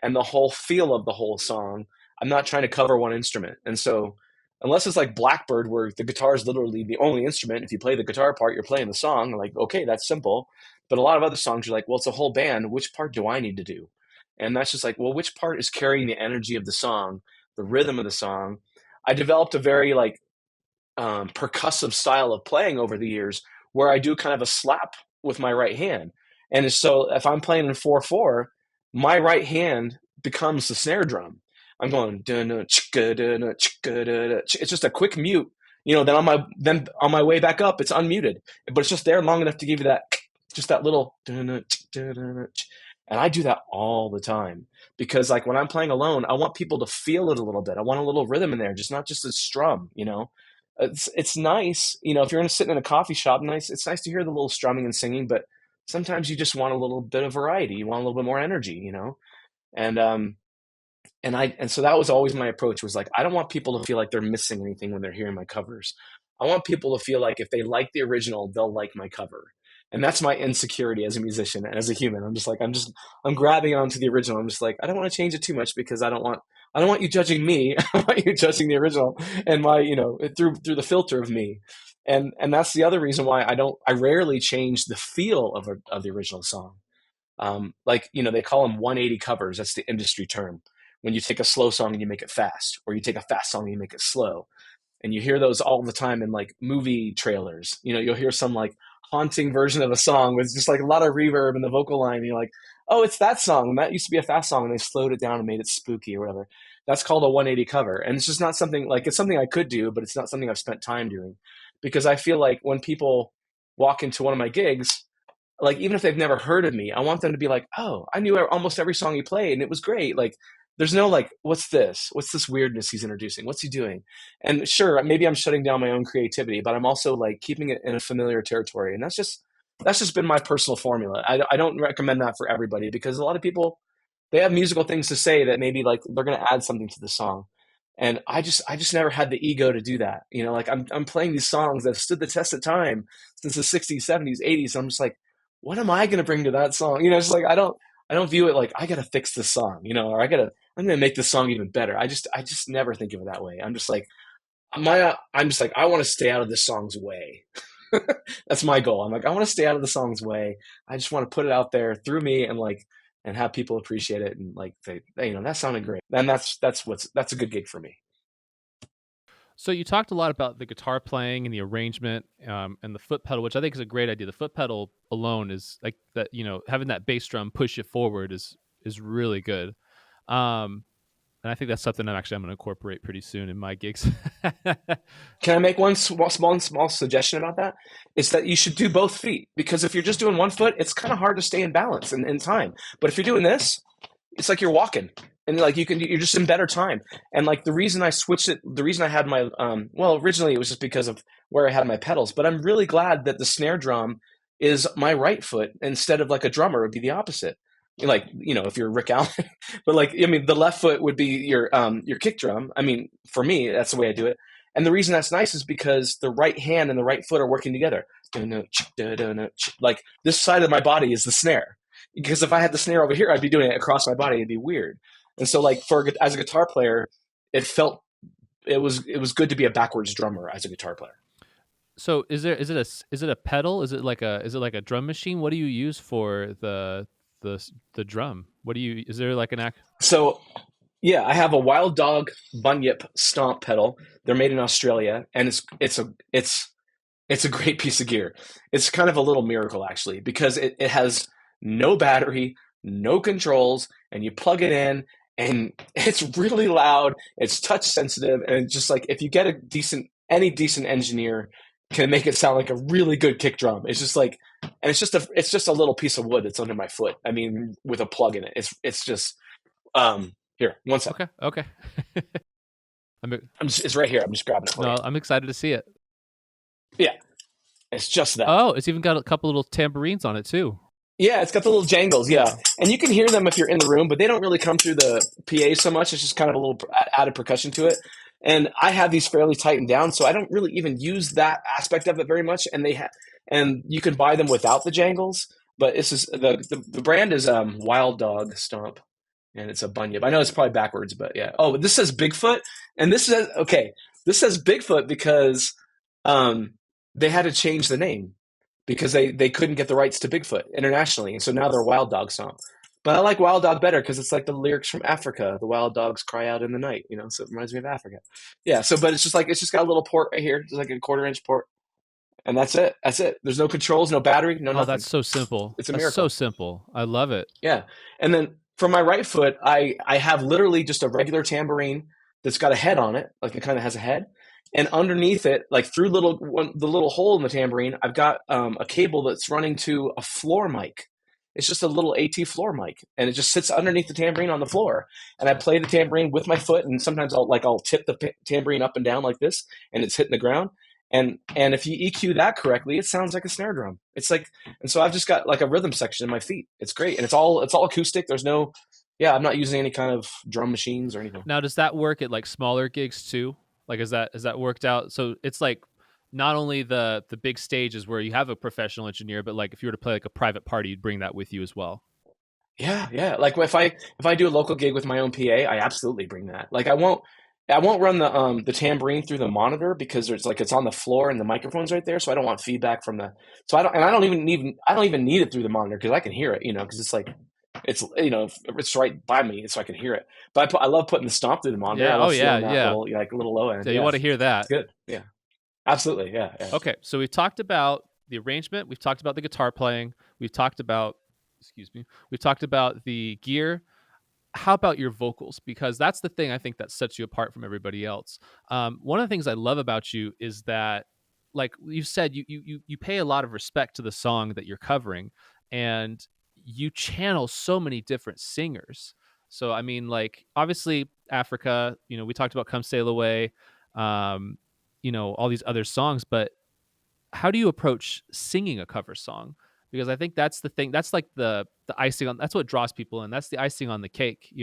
and the whole feel of the whole song. I'm not trying to cover one instrument. And so unless it's like Blackbird, where the guitar is literally the only instrument, if you play the guitar part, you're playing the song. Like, okay, that's simple. But a lot of other songs, you're like, well, it's a whole band. Which part do I need to do? And that's just like, well, which part is carrying the energy of the song, the rhythm of the song? I developed a very like percussive style of playing over the years where I do kind of a slap with my right hand. And so if I'm playing in 4/4, my right hand becomes the snare drum. I'm going, it's just a quick mute, then on my way back up, it's unmuted, but it's just there long enough to give you that, just that little, and I do that all the time because like when I'm playing alone, I want people to feel it a little bit. I want a little rhythm in there, not just a strum, It's nice, if you're sitting in a coffee shop, it's nice to hear the little strumming and singing, but sometimes you just want a little bit of variety. You want a little bit more energy, And so that was always my approach, was like, I don't want people to feel like they're missing anything when they're hearing my covers. I want people to feel like if they like the original, they'll like my cover. And that's my insecurity as a musician and as a human. I'm grabbing onto the original. I'm just like, I don't want to change it too much because I don't want you judging me. I want you judging the original and my, through the filter of me. And that's the other reason why I rarely change the feel of the original song. They call them 180 covers. That's the industry term. When you take a slow song and you make it fast, or you take a fast song and you make it slow. And you hear those all the time in like movie trailers. You'll hear some like haunting version of a song with just like a lot of reverb in the vocal line. And you're like, oh, it's that song. And that used to be a fast song and they slowed it down and made it spooky or whatever. That's called a 180 cover. And it's just not something like, it's something I could do, but it's not something I've spent time doing, because I feel like when people walk into one of my gigs, like even if they've never heard of me, I want them to be like, oh, I knew almost every song he played and it was great. Like there's no like, what's this weirdness he's introducing? What's he doing? And sure, maybe I'm shutting down my own creativity, but I'm also like keeping it in a familiar territory. And that's just been my personal formula. I don't recommend that for everybody, because a lot of people, they have musical things to say that maybe like they're going to add something to the song. And I just never had the ego to do that. Like I'm playing these songs that have stood the test of time since the 60s, 70s, 80s. So I'm just like, what am I going to bring to that song? It's like, I don't view it like I got to fix this song, or I'm going to make this song even better. I just never think of it that way. I'm just like, I want to stay out of this song's way. That's my goal. I'm like, I want to stay out of the song's way. I just want to put it out there through me and have people appreciate it. And like, that sounded great. And that's a good gig for me. So you talked a lot about the guitar playing and the arrangement, and the foot pedal, which I think is a great idea. The foot pedal alone is like that, having that bass drum push you forward is really good. And I think that's something I'm going to incorporate pretty soon in my gigs. Can I make one small suggestion about that? It's that you should do both feet, because if you're just doing one foot, it's kind of hard to stay in balance and in time. But if you're doing this, it's like you're walking, and like you're just in better time. And like the reason I switched it, the reason I had my originally it was just because of where I had my pedals. But I'm really glad that the snare drum is my right foot instead of like a drummer would be the opposite. Like, if you're Rick Allen, but like, the left foot would be your kick drum. I mean, for me, that's the way I do it. And the reason that's nice is because the right hand and the right foot are working together. Like this side of my body is the snare. Because if I had the snare over here, I'd be doing it across my body. It'd be weird. And so like as a guitar player, it was good to be a backwards drummer as a guitar player. So is it a pedal? Is it like a drum machine? What do you use for the drum? Is there like an So yeah, I have a Wild Dog Bunyip stomp pedal. They're made in Australia, and it's a great piece of gear. It's kind of a little miracle actually, because it has no battery, no controls, and you plug it in and it's really loud, it's touch sensitive, and it's just like if you get any decent engineer can make it sound like a really good kick drum. It's just like, and it's just a little piece of wood that's under my foot. I mean, with a plug in it. It's just here, one second. Okay. It's right here. I'm just grabbing it for you. I'm excited to see it. Yeah. It's just that. Oh, it's even got a couple little tambourines on it too. Yeah, it's got the little jangles, yeah. And you can hear them if you're in the room, but they don't really come through the PA so much. It's just kind of a little added percussion to it. And I have these fairly tightened down, so I don't really even use that aspect of it very much. And and you can buy them without the jangles, but this is the brand is Wild Dog Stomp, and it's a bunyip. I know it's probably backwards, but yeah. Oh, this says Bigfoot, and this says Bigfoot because they had to change the name because they couldn't get the rights to Bigfoot internationally, and so now they're Wild Dog Stomp. But I like Wild Dog better because it's like the lyrics from Africa. The wild dogs cry out in the night, so it reminds me of Africa. Yeah, so but it's just got a little port right here, just like a 1/4-inch port. And that's it. There's no controls, no battery, no nothing. Oh, that's so simple. It's a miracle. So simple. I love it. Yeah. And then for my right foot, I have literally just a regular tambourine that's got a head on it, like it kind of has a head. And underneath it, like through the little hole in the tambourine, I've got a cable that's running to a floor mic. It's just a little AT floor mic, and it just sits underneath the tambourine on the floor. And I play the tambourine with my foot, and sometimes I'll tip the tambourine up and down like this, and it's hitting the ground. And if you EQ that correctly, it sounds like a snare drum. It's like, and so I've just got like a rhythm section in my feet. It's great, and it's all acoustic. There's no, I'm not using any kind of drum machines or anything. Now, does that work at like smaller gigs too? Like, is that worked out? So it's like not only the big stages where you have a professional engineer, but like if you were to play like a private party, you'd bring that with you as well. Yeah. Like if I do a local gig with my own PA, I absolutely bring that. Like I won't run the tambourine through the monitor because it's on the floor and the microphone's right there, so I don't want feedback from the. So I don't even need it through the monitor because I can hear it, because it's like it's right by me, so I can hear it. But I love putting the stomp through the monitor. Yeah. Little low end. So you want to hear that? It's good. Yeah. Absolutely, yeah. Okay, so we've talked about the arrangement. We've talked about the guitar playing. We've talked about the gear. How about your vocals? Because that's the thing I think that sets you apart from everybody else. One of the things I love about you is that, like you said, you pay a lot of respect to the song that you're covering, and you channel so many different singers. So I mean, like obviously Africa. We talked about "Come Sail Away." All these other songs, but how do you approach singing a cover song? Because I think that's the thing. That's like the icing on. That's what draws people in. That's the icing on the cake,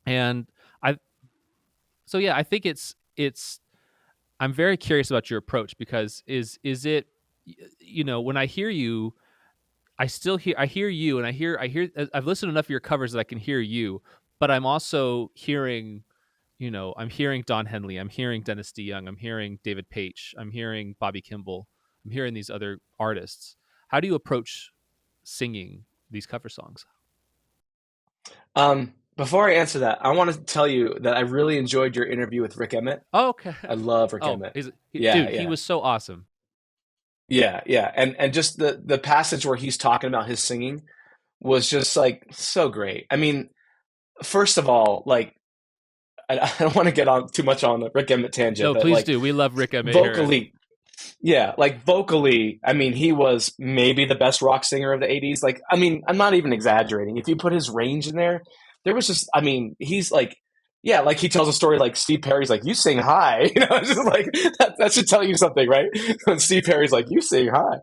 And I think it's. I'm very curious about your approach because is it, when I hear you, I hear you, and I hear I've listened to enough of your covers that I can hear you, but I'm also hearing. I'm hearing Don Henley, I'm hearing Dennis DeYoung, I'm hearing David Paich, I'm hearing Bobby Kimball, I'm hearing these other artists. How do you approach singing these cover songs? Before I answer that, I want to tell you that I really enjoyed your interview with Rick Emmett. Oh, okay. I love Rick Emmett. He was so awesome. Yeah. And just the passage where he's talking about his singing was just like so great. I mean, first of all, like, I don't want to get on too much on the Rick Emmett tangent. No, but please do. We love Rick Emmett. Vocally, I mean, he was maybe the best rock singer of the 80s. Like, I mean, I'm not even exaggerating. If you put his range in there was just, I mean, he's like, Yeah, like he tells a story like Steve Perry's like, "You sing high," it's just like that should tell you something, right? When Steve Perry's like, "You sing high,"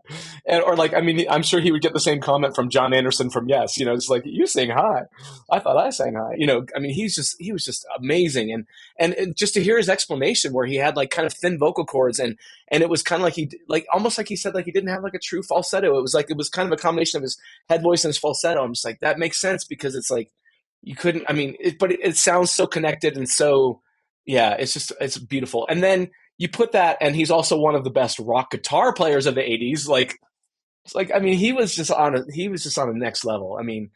and or like, I mean, I'm sure he would get the same comment from John Anderson from Yes, it's like, "You sing high." I thought I sang high, I mean, he was just amazing, and just to hear his explanation where he had like kind of thin vocal cords, and it was kind of like like almost like he said like he didn't have like a true falsetto. It was like it was kind of a combination of his head voice and his falsetto. I'm just like, that makes sense because it's like you couldn't, I mean, but it sounds so connected and so, yeah, it's beautiful. And then you put that, and he's also one of the best rock guitar players of the 80s. Like, it's like, I mean, he was just on a next level. I mean,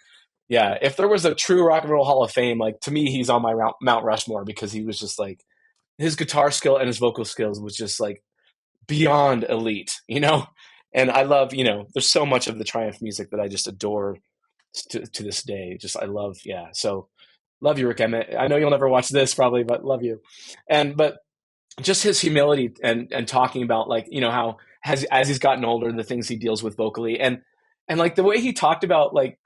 yeah, if there was a true rock and roll Hall of Fame, like to me, he's on my Mount Rushmore because he was just like, his guitar skill and his vocal skills was just like beyond elite. And I love, there's so much of the Triumph music that I just adore to this day. Just, I love, yeah. So love you, Rick Emmett. I know you'll never watch this probably, but love you. But just his humility and talking about like, how as he's gotten older, the things he deals with vocally and like the way he talked about like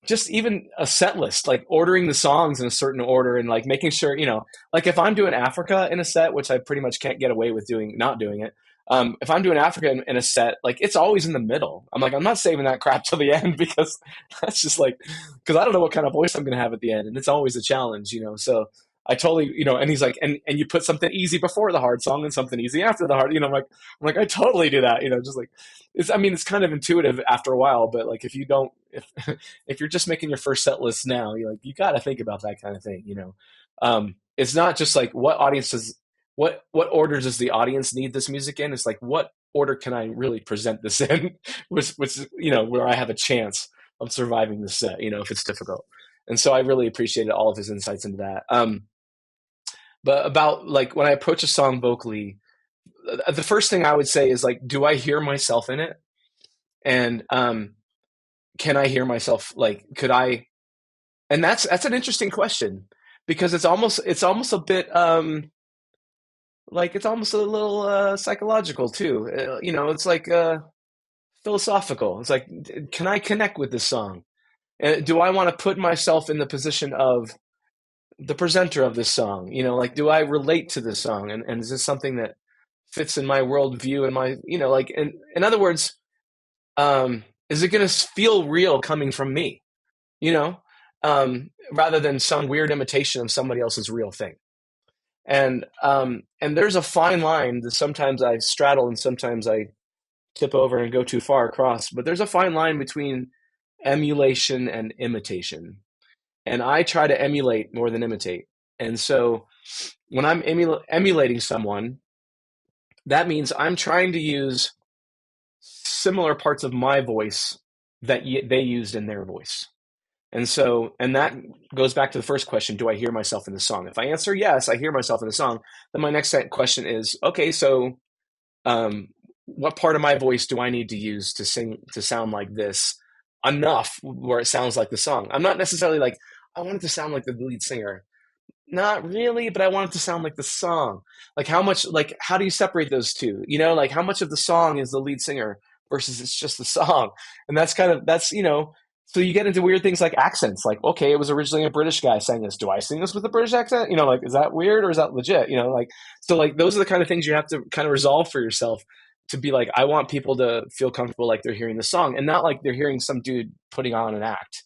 just even a set list, like ordering the songs in a certain order and like making sure, like if I'm doing Africa in a set, which I pretty much can't get away with not doing it. If I'm doing Africa in a set, like it's always in the middle. I'm like, I'm not saving that crap till the end because that's just like, because I don't know what kind of voice I'm going to have at the end. And it's always a challenge. So I totally, and he's like, and you put something easy before the hard song and something easy after the hard, I'm like, I totally do that, just like, I mean, it's kind of intuitive after a while, but like, if you don't, if you're just making your first set list now, you got to think about that kind of thing. It's not just like what order does the audience need this music in? It's like, what order can I really present this in, which where I have a chance of surviving the set, if it's difficult. And so I really appreciated all of his insights into that. But about like when I approach a song vocally, the first thing I would say is like, do I hear myself in it? And can I hear myself? Like, could I? And that's an interesting question because it's almost a bit like it's almost a little psychological too. It's like philosophical. It's like, can I connect with this song? And do I want to put myself in the position of the presenter of this song? Like, do I relate to this song? And is this something that fits in my worldview and my, like, in other words, is it going to feel real coming from me, rather than some weird imitation of somebody else's real thing? And there's a fine line that sometimes I straddle and sometimes I tip over and go too far across, but there's a fine line between emulation and imitation. And I try to emulate more than imitate. And so when I'm emulating someone, that means I'm trying to use similar parts of my voice that they used in their voice. And that goes back to the first question, do I hear myself in the song? If I answer yes, I hear myself in the song, then my next question is, okay, so what part of my voice do I need to use to sound like this enough where it sounds like the song? I'm not necessarily like, I want it to sound like the lead singer. Not really, but I want it to sound like the song. Like how do you separate those two? Like how much of the song is the lead singer versus it's just the song? And so you get into weird things like accents. Like, okay, it was originally a British guy saying this. Do I sing this with a British accent? Like, is that weird or is that legit? So like those are the kind of things you have to kind of resolve for yourself to be like, I want people to feel comfortable like they're hearing the song and not like they're hearing some dude putting on an act,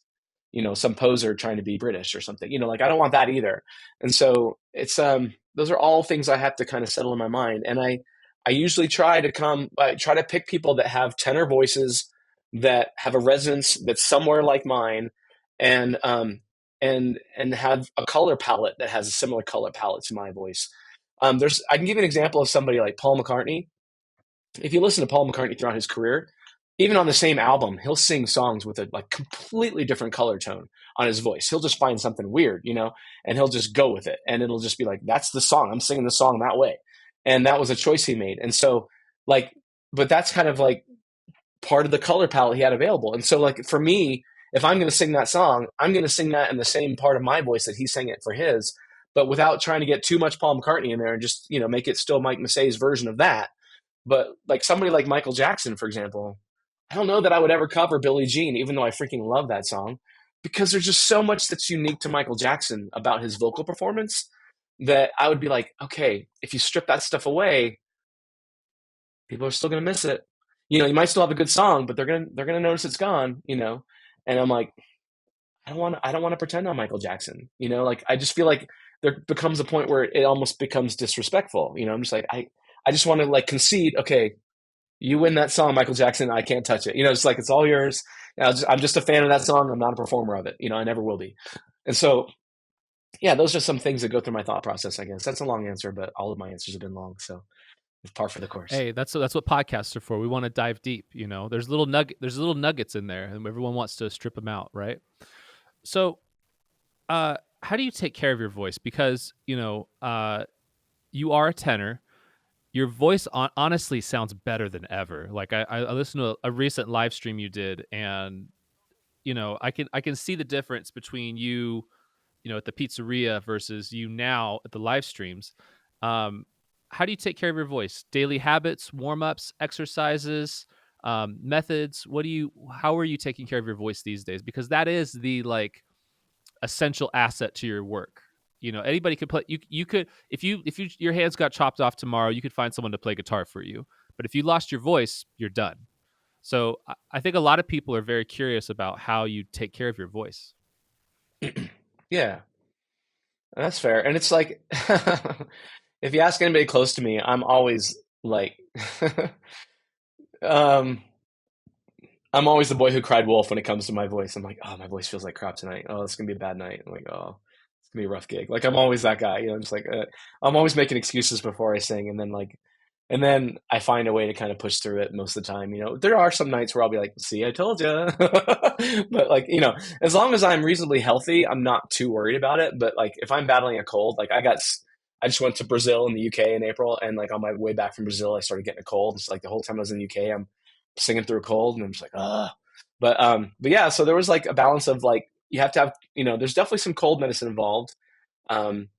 some poser trying to be British or something, like I don't want that either. And so it's, those are all things I have to kind of settle in my mind. And I usually try to pick people that have tenor voices that have a resonance that's somewhere like mine and have a color palette that has a similar color palette to my voice. I can give you an example of somebody like Paul McCartney. If you listen to Paul McCartney throughout his career, even on the same album, he'll sing songs with a like completely different color tone on his voice. He'll just find something weird, and he'll just go with it. And it'll just be like, that's the song. I'm singing the song that way. And that was a choice he made. And so but that's kind of like part of the color palette he had available. And so like for me, if I'm going to sing that song, I'm going to sing that in the same part of my voice that he sang it for his, but without trying to get too much Paul McCartney in there and just, make it still Mike Massé's version of that. But like somebody like Michael Jackson, for example, I don't know that I would ever cover Billie Jean, even though I freaking love that song, because there's just so much that's unique to Michael Jackson about his vocal performance that I would be like, okay, if you strip that stuff away, people are still going to miss it. You might still have a good song, but they're going to notice it's gone, And I'm like, I don't want to pretend I'm Michael Jackson. Like I just feel like there becomes a point where it almost becomes disrespectful. I'm just like, I just want to like concede, okay, you win that song, Michael Jackson, I can't touch it. It's like, it's all yours. I'm just a fan of that song. I'm not a performer of it. I never will be. And so, yeah, those are some things that go through my thought process, I guess. That's a long answer, but all of my answers have been long. So it's par for the course. Hey, that's what podcasts are for. We want to dive deep. There's little nuggets in there, and everyone wants to strip them out, right? So, how do you take care of your voice? Because you are a tenor. Your voice honestly sounds better than ever. Like I listened to a recent live stream you did, and I can see the difference between you at the pizzeria versus you now at the live streams. How do you take care of your voice? Daily habits, warm-ups, exercises, methods. How are you taking care of your voice these days? Because that is the like essential asset to your work. Anybody could play. You could if your hands got chopped off tomorrow, you could find someone to play guitar for you. But if you lost your voice, you're done. So I think a lot of people are very curious about how you take care of your voice. Yeah, that's fair. And it's like, if you ask anybody close to me, I'm always like, um, I'm always the boy who cried wolf when it comes to my voice. I'm like, oh, my voice feels like crap tonight. Oh, it's gonna be a bad night. I'm like, oh, it's gonna be a rough gig. Like I'm always that guy. Just like I'm always making excuses before I sing, and then I find a way to kind of push through it most of the time. There are some nights where I'll be like, see, I told you. But like, as long as I'm reasonably healthy, I'm not too worried about it. But like, if I'm battling a cold, like I just went to Brazil in the UK in April, and like on my way back from Brazil, I started getting a cold. It's like the whole time I was in the UK, I'm singing through a cold, and I'm just like, ah. But yeah, so there was like a balance of like, you have to have, there's definitely some cold medicine involved. Um,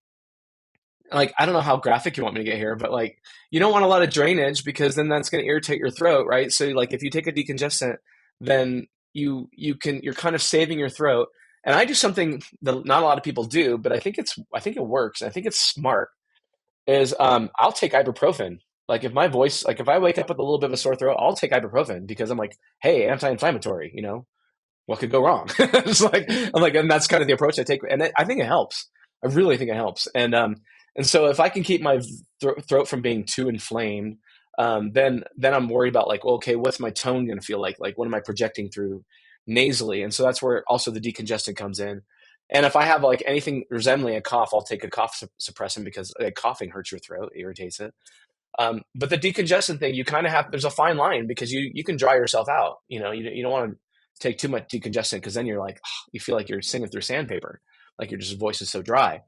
like, I don't know how graphic you want me to get here, but like, you don't want a lot of drainage because then that's going to irritate your throat, right? So like, if you take a decongestant, then you're kind of saving your throat. And I do something that not a lot of people do, but I think it works. I think it's smart. Is I'll take ibuprofen. Like if my voice, like if I wake up with a little bit of a sore throat, I'll take ibuprofen because I'm like, hey, anti-inflammatory. What could go wrong? It's like I'm like, and that's kind of the approach I take, and I think it helps. I really think it helps. And so if I can keep my throat from being too inflamed, then I'm worried about like, well, okay, what's my tone going to feel like? Like, what am I projecting through nasally? And so that's where also the decongestant comes in. And if I have like anything resembling a cough, I'll take a cough suppressant because coughing hurts your throat, irritates it. But the decongestant thing, you kind of have, there's a fine line because you can dry yourself out. You don't want to take too much decongestant because then you're like, you feel like you're singing through sandpaper, like your just voice is so dry.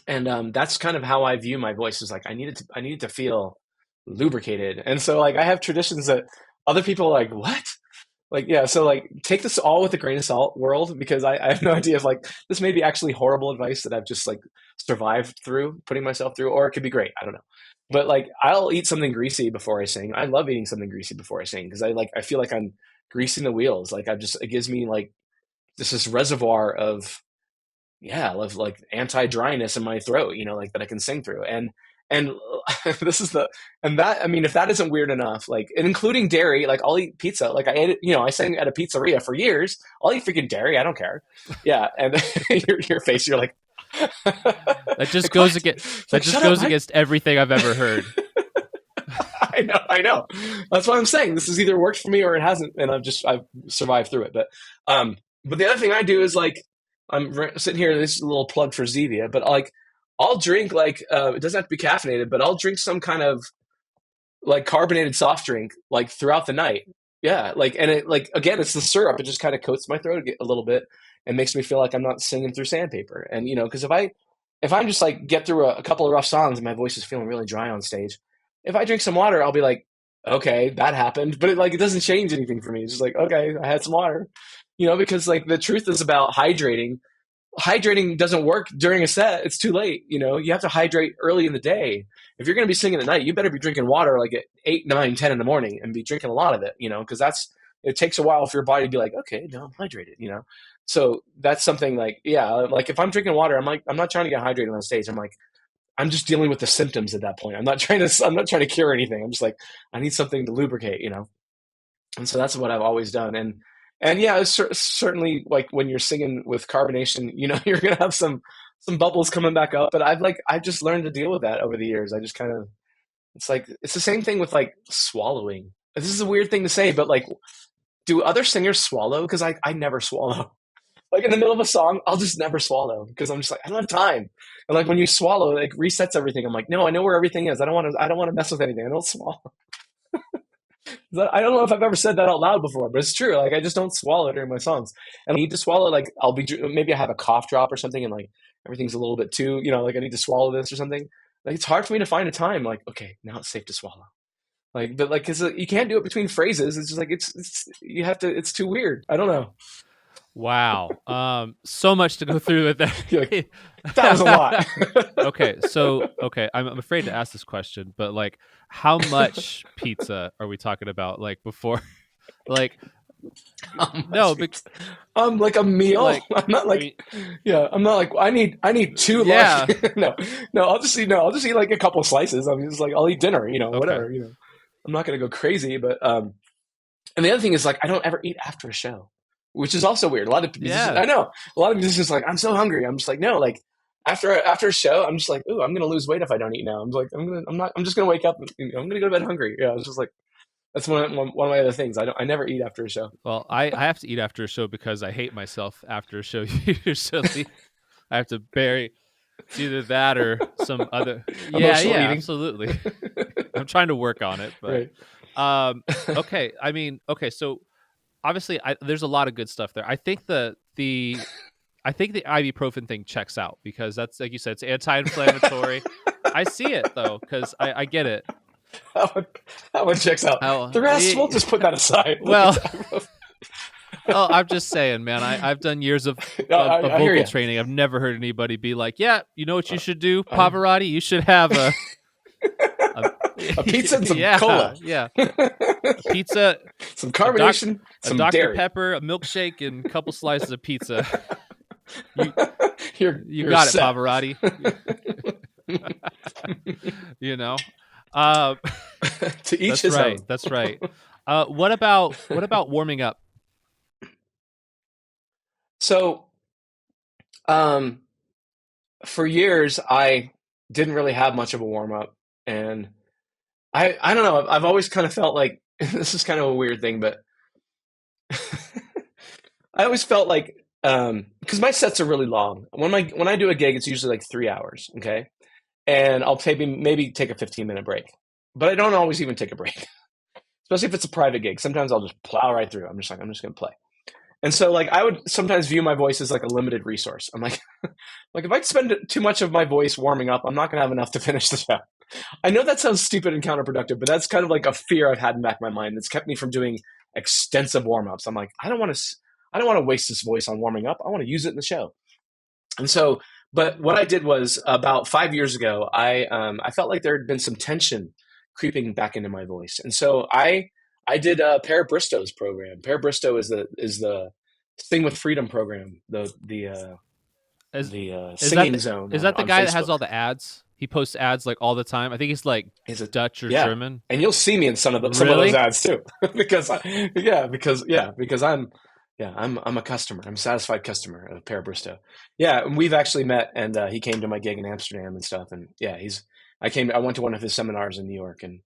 And that's kind of how I view my voice, is like I need it to feel lubricated. And so like I have traditions that other people are like, what? Like, yeah, so like take this all with a grain of salt, world, because I have no idea if like this may be actually horrible advice that I've just like survived through, putting myself through, or it could be great. I don't know. But like I'll eat something greasy before I sing. I love eating something greasy before I sing because I feel like I'm greasing the wheels. Like it gives me like this reservoir of, yeah, of like anti-dryness in my throat, like that I can sing through. And this is I mean, if that isn't weird enough, like, and including dairy, like I'll eat pizza. Like I ate it, I sang at a pizzeria for years. I'll eat freaking dairy. I don't care. Yeah. And your face, you're like, that just goes against everything I've ever heard. I know. That's what I'm saying. This has either worked for me or it hasn't. And I've survived through it. But the other thing I do is like, I'm sitting here, this is a little plug for Zevia, but like, I'll drink like, it doesn't have to be caffeinated, but I'll drink some kind of like carbonated soft drink like throughout the night. Yeah. Like, and it like, again, it's the syrup. It just kind of coats my throat a little bit and makes me feel like I'm not singing through sandpaper. And, cause if I'm just like get through a couple of rough songs and my voice is feeling really dry on stage, if I drink some water, I'll be like, okay, that happened, but it doesn't change anything for me. It's just like, okay, I had some water, because like the truth is about hydrating. Hydrating doesn't work during a set. It's too late. You have to hydrate early in the day. If you're going to be singing at night, you better be drinking water like at 8, 9, 10 in the morning and be drinking a lot of it, because it takes a while for your body to be like, okay, now I'm hydrated, So that's something like, yeah, like if I'm drinking water, I'm like, I'm not trying to get hydrated on stage. I'm like, I'm just dealing with the symptoms at that point. I'm not trying to cure anything. I'm just like, I need something to lubricate, you know? And so that's what I've always done. And yeah, it's certainly like when you're singing with carbonation, you know, you're going to have some bubbles coming back up, but I've just learned to deal with that over the years. I just kind of, it's like, it's the same thing with like swallowing. This is a weird thing to say, but like, do other singers swallow? Because I never swallow. Like in the middle of a song, I'll just never swallow because I'm just like, I don't have time. And like when you swallow, it like resets everything. I'm like, no, I know where everything is. I don't want to mess with anything. I don't swallow. I don't know if I've ever said that out loud before, but it's true. Like I just don't swallow during my songs. And I need to swallow, like maybe I have a cough drop or something and like everything's a little bit too, you know, like I need to swallow this or something. Like it's hard for me to find a time like, okay, now it's safe to swallow. Like, but like, cause you can't do it between phrases. It's just like, you have to, it's too weird. I don't know. Wow. So much to go through with that. Like, that was a lot. Okay, I'm afraid to ask this question, but like, how much pizza are we talking about? Like before, like, no, like a meal. like, I'm not like, I mean, yeah, I'm not like, I need two yeah. large. No, I'll just eat like a couple slices. I'm just like, I'll eat dinner, you know, Okay. whatever, you know. I'm not going to go crazy, but, and the other thing is like, I don't ever eat after a show, which is also weird. A lot of musicians, Yeah. I know a lot of musicians like, I'm so hungry. I'm just like, no, like after a show, I'm just like, ooh, I'm going to lose weight if I don't eat now. I'm like, I'm just going to wake up. And, I'm going to go to bed hungry. Yeah. It's just like, that's one of my other things. I never eat after a show. Well, I have to eat after a show because I hate myself after a show usually. I have to bury. It's either that or some other. Yeah, Emotional eating. Absolutely. I'm trying to work on it, but okay. I mean, okay. So obviously, there's a lot of good stuff there. I think the ibuprofen thing checks out because that's like you said, it's anti-inflammatory. I see it though because I get it. That one checks out. The rest, we'll just put that aside. Well. Oh, I'm just saying, man. I've done years of vocal training. I've never heard anybody be like, "Yeah, you know what you should do, Pavarotti? You should have a pizza and some cola, yeah, a pizza, some carbonation, some Dr. dairy. Pepper, a milkshake, and a couple slices of pizza." You you're got set. It, Pavarotti. You know, to each his own. That's right. What about warming up? So, for years, I didn't really have much of a warm up, and I don't know. I've always kind of felt like this is kind of a weird thing, but I always felt like because my sets are really long. When I do a gig, it's usually like 3 hours, okay, and I'll maybe take a 15-minute break, but I don't always even take a break, especially if it's a private gig. Sometimes I'll just plow right through. I'm just going to play. And so, like, I would sometimes view my voice as like a limited resource. I'm like, like if I spend too much of my voice warming up, I'm not going to have enough to finish the show. I know that sounds stupid and counterproductive, but that's kind of like a fear I've had in the back of my mind that's kept me from doing extensive warm ups. I'm like, I don't want to waste this voice on warming up. I want to use it in the show. And so, but what I did was about 5 years ago, I felt like there had been some tension creeping back into my voice, and so I did a Per Bristow's program. Per Bristow is the Sing with Freedom program. Singing zone. Is that the guy that has all the ads? He posts ads like all the time. I think he's like Dutch or German. And you'll see me in some of those ads too, because I'm a customer. I'm a satisfied customer of Per Bristow. Yeah, and we've actually met, and he came to my gig in Amsterdam and stuff. And yeah, I went to one of his seminars in New York, and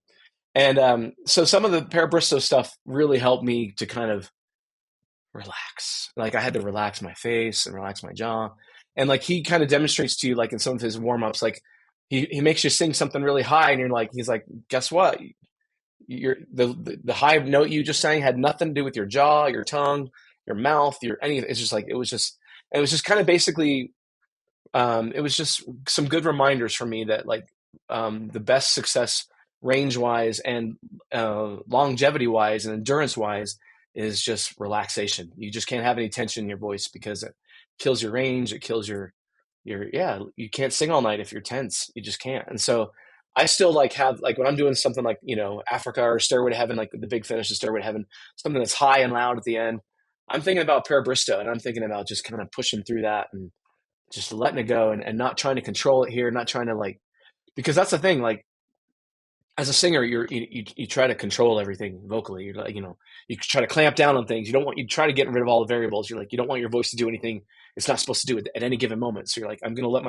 so some of the Per Bristow stuff really helped me to kind of relax. Like I had to relax my face and relax my jaw. And like he kind of demonstrates to you, like in some of his warm-ups, like he makes you sing something really high, and he's like, guess what? The high note you just sang had nothing to do with your jaw, your tongue, your mouth, anything. It's just like it was just kind of basically it was just some good reminders for me that like the best success range wise and longevity wise and endurance wise is just relaxation. You just can't have any tension in your voice because it kills your range. It kills you can't sing all night if you're tense. You just can't. And so I still like have, like when I'm doing something like, Africa or Stairway to Heaven, like the big finish of Stairway to Heaven, something that's high and loud at the end. I'm thinking about Per Bristow, and I'm thinking about just kind of pushing through that and just letting it go and not trying to control it here, not trying to like because that's the thing. Like as a singer, you try to control everything vocally. You're like, you try to clamp down on things. You try to get rid of all the variables. You're like, you don't want your voice to do anything it's not supposed to do at any given moment. So you're like, I'm only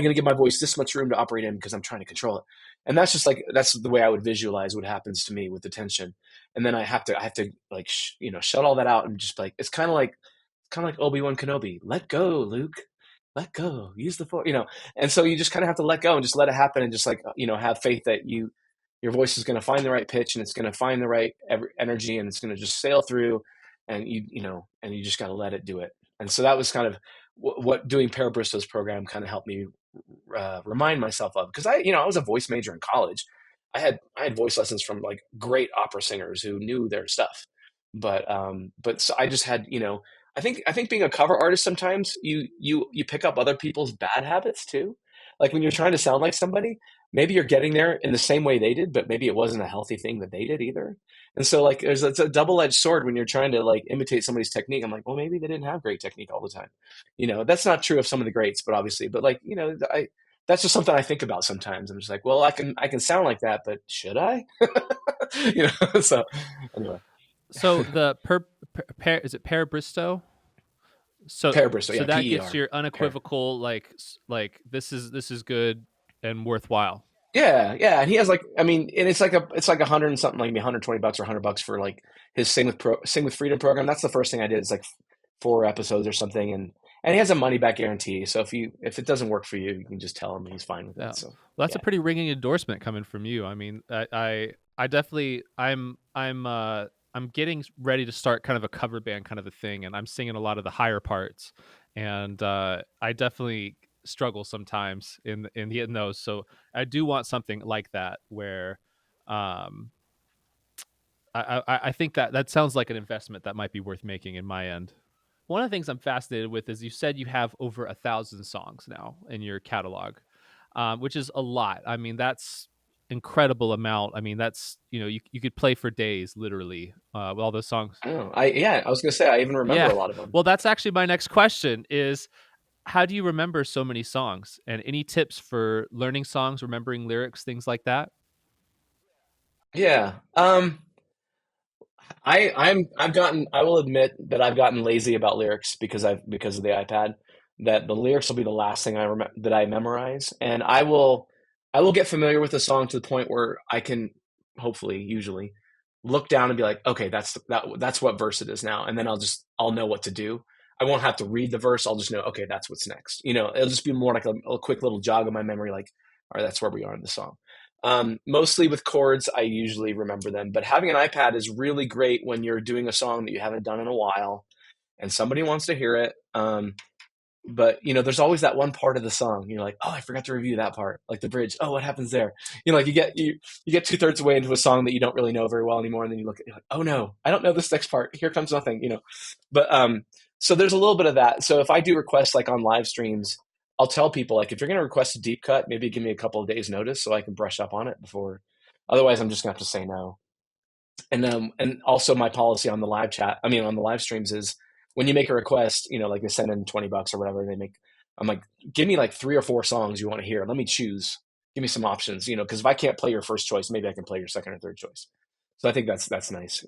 going to give my voice this much room to operate in because I'm trying to control it. And that's just like, that's the way I would visualize what happens to me with the tension. And then I have to like, shut all that out and just like, it's kind of like Obi-Wan Kenobi. Let go, Luke. Let go. Use the force, And so you just kind of have to let go and just let it happen and just like, have faith that your voice is going to find the right pitch and it's going to find the right energy and it's going to just sail through and and you just got to let it do it. And so that was kind of what doing Parabristo's program kind of helped me remind myself of, because I was a voice major in college. I had voice lessons from like great opera singers who knew their stuff, but so I just had I think being a cover artist, sometimes you pick up other people's bad habits too. Like when you're trying to sound like somebody, maybe you're getting there in the same way they did, but maybe it wasn't a healthy thing that they did either. And so like it's a double-edged sword when you're trying to like imitate somebody's technique. I'm like, well, maybe they didn't have great technique all the time. That's not true of some of the greats, but obviously, but like, I that's just something I think about sometimes. I'm just like, well, I can sound like that, but should I? So anyway. So the is it Parabristo? So Parabristo, yeah, that PER. gets your unequivocal like this is good and worthwhile. Yeah, and he has like, I mean, and it's like a hundred and something, like $120 or $100 for like his Sing with Freedom program. That's the first thing I did. It's like 4 episodes or something, and he has a money back guarantee. So if it doesn't work for you, you can just tell him he's fine with Yeah. it. So Well, that's yeah. a pretty ringing endorsement coming from you. I mean, I definitely I'm getting ready to start kind of a cover band kind of a thing, and I'm singing a lot of the higher parts, and I definitely struggle sometimes in hitting those. So I do want something like that where um I think that sounds like an investment that might be worth making in my end. One of the things I'm fascinated with is you said you have over 1,000 songs now in your catalog, which is a lot. I mean, that's incredible amount. I mean, that's you could play for days, literally, with all those songs. Oh, I was gonna say I even remember Yeah. a lot of them. Well, that's actually my next question: is how do you remember so many songs? And any tips for learning songs, remembering lyrics, things like that? Yeah. I will admit that I've gotten lazy about lyrics because of the iPad. That the lyrics will be the last thing that I memorize, and I will get familiar with the song to the point where I can hopefully usually look down and be like, okay, that's what verse it is now, and then I'll know what to do. I won't have to read the verse. I'll just know, okay, that's what's next. It'll just be more like a quick little jog of my memory, like, all right, that's where we are in the song. Mostly with chords, I usually remember them. But having an iPad is really great when you're doing a song that you haven't done in a while and somebody wants to hear it. But there's always that one part of the song. You're like, oh, I forgot to review that part, like the bridge. Oh, what happens there? Like you get 2/3 away into a song that you don't really know very well anymore, and then you're like, oh no, I don't know this next part. Here comes nothing. But so there's a little bit of that. So if I do requests like on live streams, I'll tell people like, if you're going to request a deep cut, maybe give me a couple of days notice so I can brush up on it before. Otherwise, I'm just gonna have to say no. And also my policy on the on the live streams is when you make a request, like they send in $20 or whatever, I'm like, give me like 3 or 4 songs you want to hear. Let me choose. Give me some options, because if I can't play your first choice, maybe I can play your second or third choice. So I think that's nice.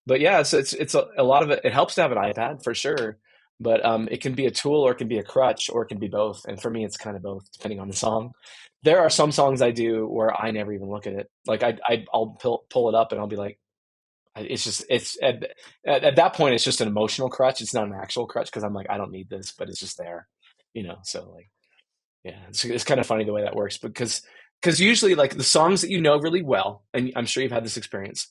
But yeah, it's a lot of it. It helps to have an iPad for sure, but it can be a tool or it can be a crutch or it can be both. And for me, it's kind of both depending on the song. There are some songs I do where I never even look at it. Like I'll pull it up and I'll be like, it's at that point it's just an emotional crutch. It's not an actual crutch because I'm like, I don't need this, but it's just there. So like, yeah, it's kind of funny the way that works because usually like the songs that you know really well, and I'm sure you've had this experience,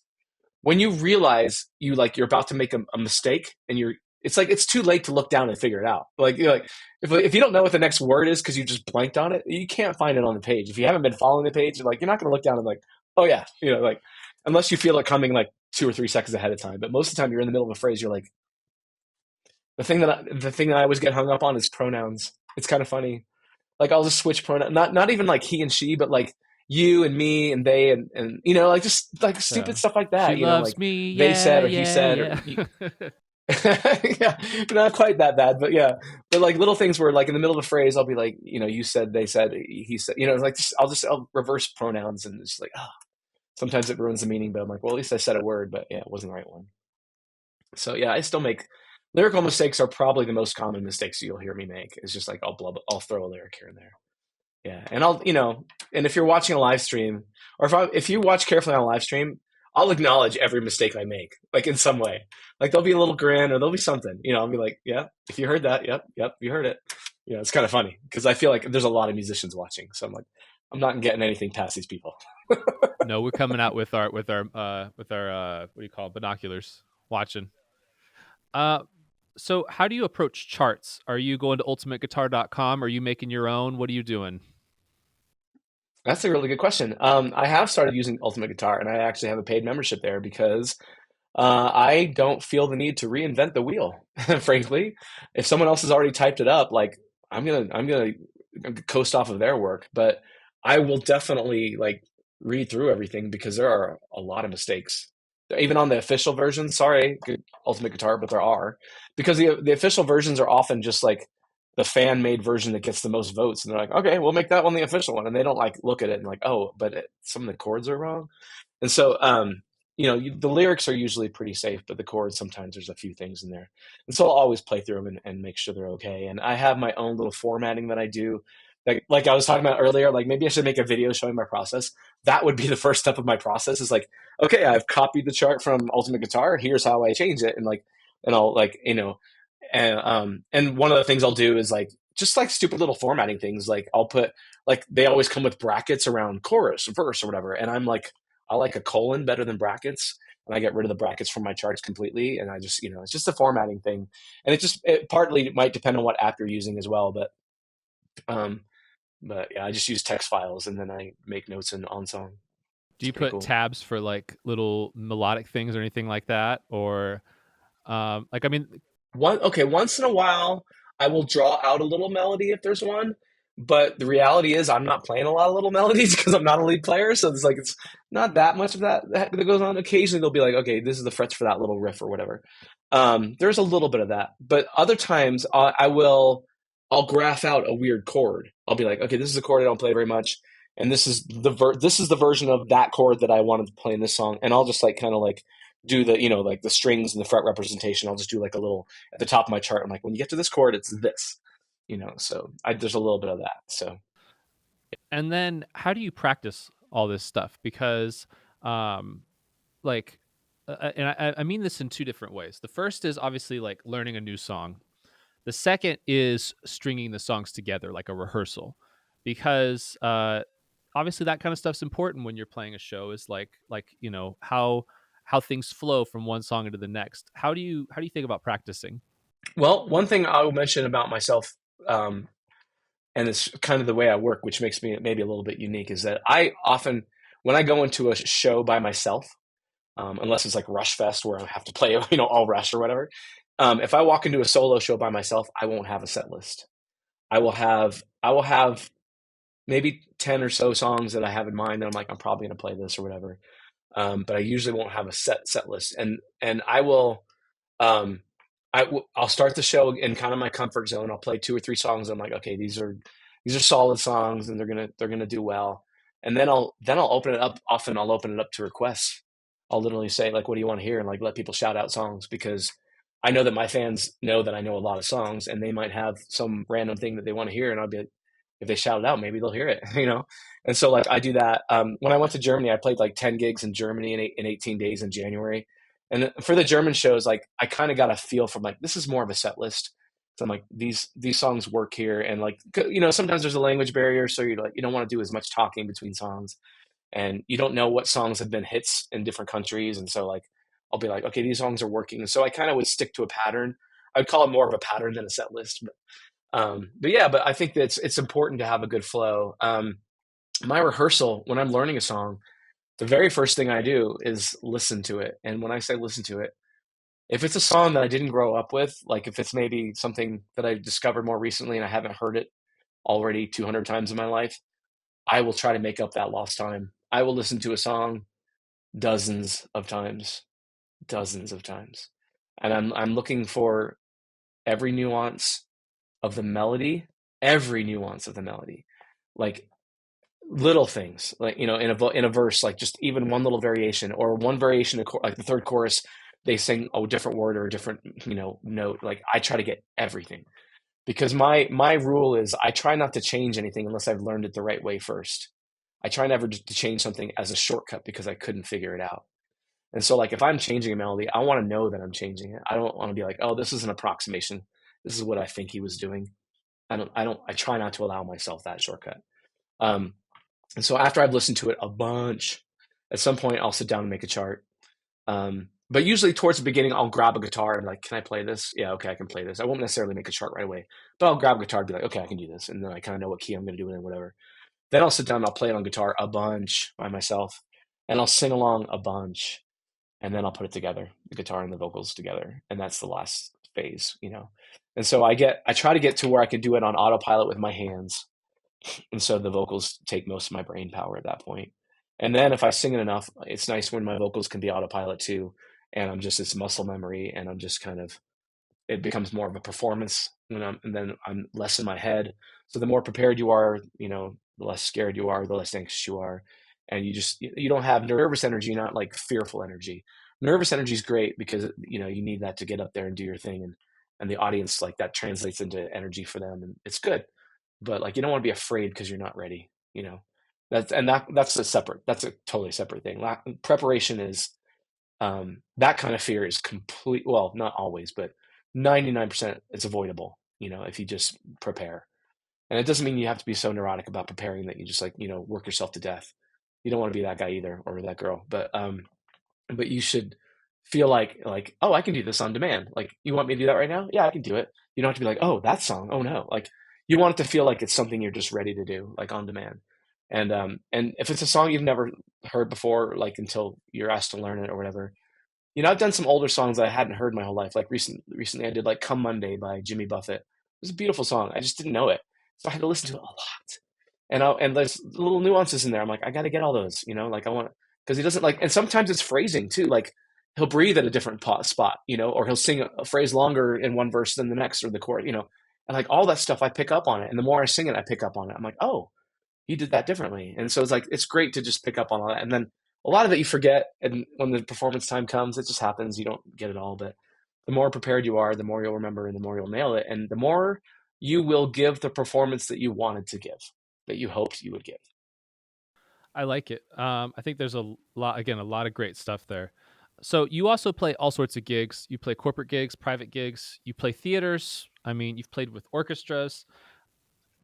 when you realize you're about to make a mistake and it's like it's too late to look down and figure it out. Like you're like, if you don't know what the next word is because you just blanked on it, you can't find it on the page. If you haven't been following the page, you're not going to look down and like, oh yeah, like unless you feel it coming like 2 or 3 seconds ahead of time. But most of the time you're in the middle of a phrase, you're like, the thing that I always get hung up on is pronouns. It's kind of funny. Like I'll just switch pronoun, not even like he and she, but like you and me and they and like just like stupid Yeah. stuff like She that. loves Like me. they Yeah, said or he yeah, said yeah. Yeah, not quite that bad, but yeah. But like little things where like in the middle of a phrase, I'll be like, you said, they said, he said, it's like I'll reverse pronouns and it's like, oh, sometimes it ruins the meaning, but I'm like, well, at least I said a word, but yeah, it wasn't the right one. So yeah, I still make lyrical mistakes are probably the most common mistakes you'll hear me make. It's just like I'll throw a lyric here and there. Yeah, and and if you're watching a live stream, or if you watch carefully on a live stream, I'll acknowledge every mistake I make, like in some way. Like there'll be a little grin, or there'll be something. I'll be like, yeah, if you heard that, yep, you heard it. It's kind of funny because I feel like there's a lot of musicians watching, so I'm like, I'm not getting anything past these people. No, we're coming out with our what do you call it, binoculars, watching. Uh, so how do you approach charts? Are you going to ultimateguitar.com? Are you making your own? What are you doing? That's a really good question. I have started using Ultimate Guitar, and I actually have a paid membership there because I don't feel the need to reinvent the wheel. Frankly, if someone else has already typed it up, like I'm gonna coast off of their work, but I will definitely like read through everything because there are a lot of mistakes. Even on the official version, sorry, Ultimate Guitar, but there are because the official versions are often just like the fan made version that gets the most votes, and they're like, okay, we'll make that one the official one, and they don't like look at it and like, oh, but some of the chords are wrong, and so the lyrics are usually pretty safe, but the chords sometimes there's a few things in there, and so I'll always play through them and make sure they're okay. And I have my own little formatting that I do. Like I was talking about earlier, like maybe I should make a video showing my process. That would be the first step of my process. Is like, okay, I've copied the chart from Ultimate Guitar. Here's how I change it, and I'll like and one of the things I'll do is like just like stupid little formatting things. Like I'll put like they always come with brackets around chorus, verse, or whatever, and I'm like I like a colon better than brackets, and I get rid of the brackets from my charts completely. And I just it's just a formatting thing, and it partly might depend on what app you're using as well, um, but yeah, I just use text files and then I make notes in on song. Do It's you pretty put cool. tabs for like little melodic things or anything like that? Or like I mean, Once in a while, I will draw out a little melody if there's one. But the reality is, I'm not playing a lot of little melodies because I'm not a lead player. So it's not that much of that goes on. Occasionally, they'll be like, okay, this is the frets for that little riff or whatever. There's a little bit of that, but other times I'll graph out a weird chord. I'll be like, okay, this is a chord I don't play very much, and this is the version of that chord that I wanted to play in this song, and I'll just like kind of like do the like the strings and the fret representation. I'll just do like a little at the top of my chart. I'm like, when you get to this chord, it's this, So there's a little bit of that. So and then how do you practice all this stuff? Because um, like, and I mean this in two different ways. The first is obviously like learning a new song. The second is stringing the songs together like a rehearsal, because obviously that kind of stuff's important when you're playing a show. Is like how things flow from one song into the next. How do you think about practicing? well, one thing I will mention about myself, um, and it's kind of the way I work, which makes me maybe a little bit unique, is that I often when I go into a show by myself, unless it's like Rush Fest where I have to play, all Rush or whatever. If I walk into a solo show by myself, I won't have a set list. I will have maybe 10 or so songs that I have in mind that I'm like, I'm probably going to play this or whatever. But I usually won't have a set list. And um, I'll start the show in kind of my comfort zone. I'll play two or three songs. I'm like, okay, these are solid songs and they're gonna do well. And then I'll open it up. Often I'll open it up to requests. I'll literally say like, what do you want to hear? And like let people shout out songs because I know that my fans know that I know a lot of songs and they might have some random thing that they want to hear. And I'll be like, if they shout it out, maybe they'll hear it. And so like I do that. When I went to Germany, I played like 10 gigs in Germany in 18 days in January. And for the German shows, like I kind of got a feel from like this is more of a set list. So I'm like these songs work here, and like sometimes there's a language barrier, so you don't want to do as much talking between songs, and you don't know what songs have been hits in different countries, and so like I'll be like, okay, these songs are working, and so I kind of would stick to a pattern. I'd call it more of a pattern than a set list, but yeah, but I think that it's important to have a good flow. My rehearsal when I'm learning a song, the very first thing I do is listen to it, and when I say listen to it, if it's a song that I didn't grow up with, like if it's maybe something that I discovered more recently and I haven't heard it already 200 times in my life, I will try to make up that lost time. I will listen to a song dozens of times, dozens of times. and I'm looking for every nuance of the melody, every nuance of the melody, like little things, like in a verse, like just even one little variation or one variation, like the third chorus, they sing a different word or a different note. Like I try to get everything because my rule is I try not to change anything unless I've learned it the right way first. I try never to change something as a shortcut because I couldn't figure it out. And so, like, if I'm changing a melody, I want to know that I'm changing it. I don't want to be like, oh, this is an approximation. This is what I think he was doing. I try not to allow myself that shortcut. Um, and so after I've listened to it a bunch, at some point I'll sit down and make a chart. But usually towards the beginning, I'll grab a guitar and like, can I play this? Yeah, okay, I can play this. I won't necessarily make a chart right away, but I'll grab a guitar and be like, okay, I can do this. And then I kind of know what key I'm going to do and whatever. Then I'll sit down and I'll play it on guitar a bunch by myself and I'll sing along a bunch and then I'll put it together, the guitar and the vocals together. And that's the last phase. And so I try to get to where I can do it on autopilot with my hands. And so the vocals take most of my brain power at that point. And then if I sing it enough, it's nice when my vocals can be autopilot too. And I'm just, it's muscle memory and I'm just kind of, it becomes more of a performance and then I'm less in my head. So the more prepared you are, the less scared you are, the less anxious you are. And you don't have nervous energy, not like fearful energy. Nervous energy is great because, you need that to get up there and do your thing. And the audience, like that translates into energy for them and it's good. But like, you don't want to be afraid because you're not ready. That's a totally separate thing. Preparation is, that kind of fear is complete. Well, not always, but 99% it's avoidable, if you just prepare. And it doesn't mean you have to be so neurotic about preparing that you just like, work yourself to death. You don't want to be that guy either or that girl, but you should feel like, oh, I can do this on demand. Like, you want me to do that right now? Yeah, I can do it. You don't have to be like, oh, that song. Oh no. Like, you want it to feel like it's something you're just ready to do, like on demand. And if it's a song you've never heard before, like until you're asked to learn it or whatever, I've done some older songs that I hadn't heard my whole life. Like recently I did like Come Monday by Jimmy Buffett. It was a beautiful song. I just didn't know it. So I had to listen to it a lot. And there's little nuances in there. I'm like, I got to get all those, like I want, because he doesn't like, and sometimes it's phrasing too. Like he'll breathe at a different spot, or he'll sing a phrase longer in one verse than the next or the chord, and like all that stuff, I pick up on it. And the more I sing it, I pick up on it. I'm like, oh, he did that differently. And so it's like, it's great to just pick up on all that. And then a lot of it you forget. And when the performance time comes, it just happens. You don't get it all. But the more prepared you are, the more you'll remember and the more you'll nail it. And the more you will give the performance that you wanted to give, that you hoped you would give. I like it. I think there's a lot of great stuff there. So you also play all sorts of gigs. You play corporate gigs, private gigs. You play theaters. I mean, you've played with orchestras.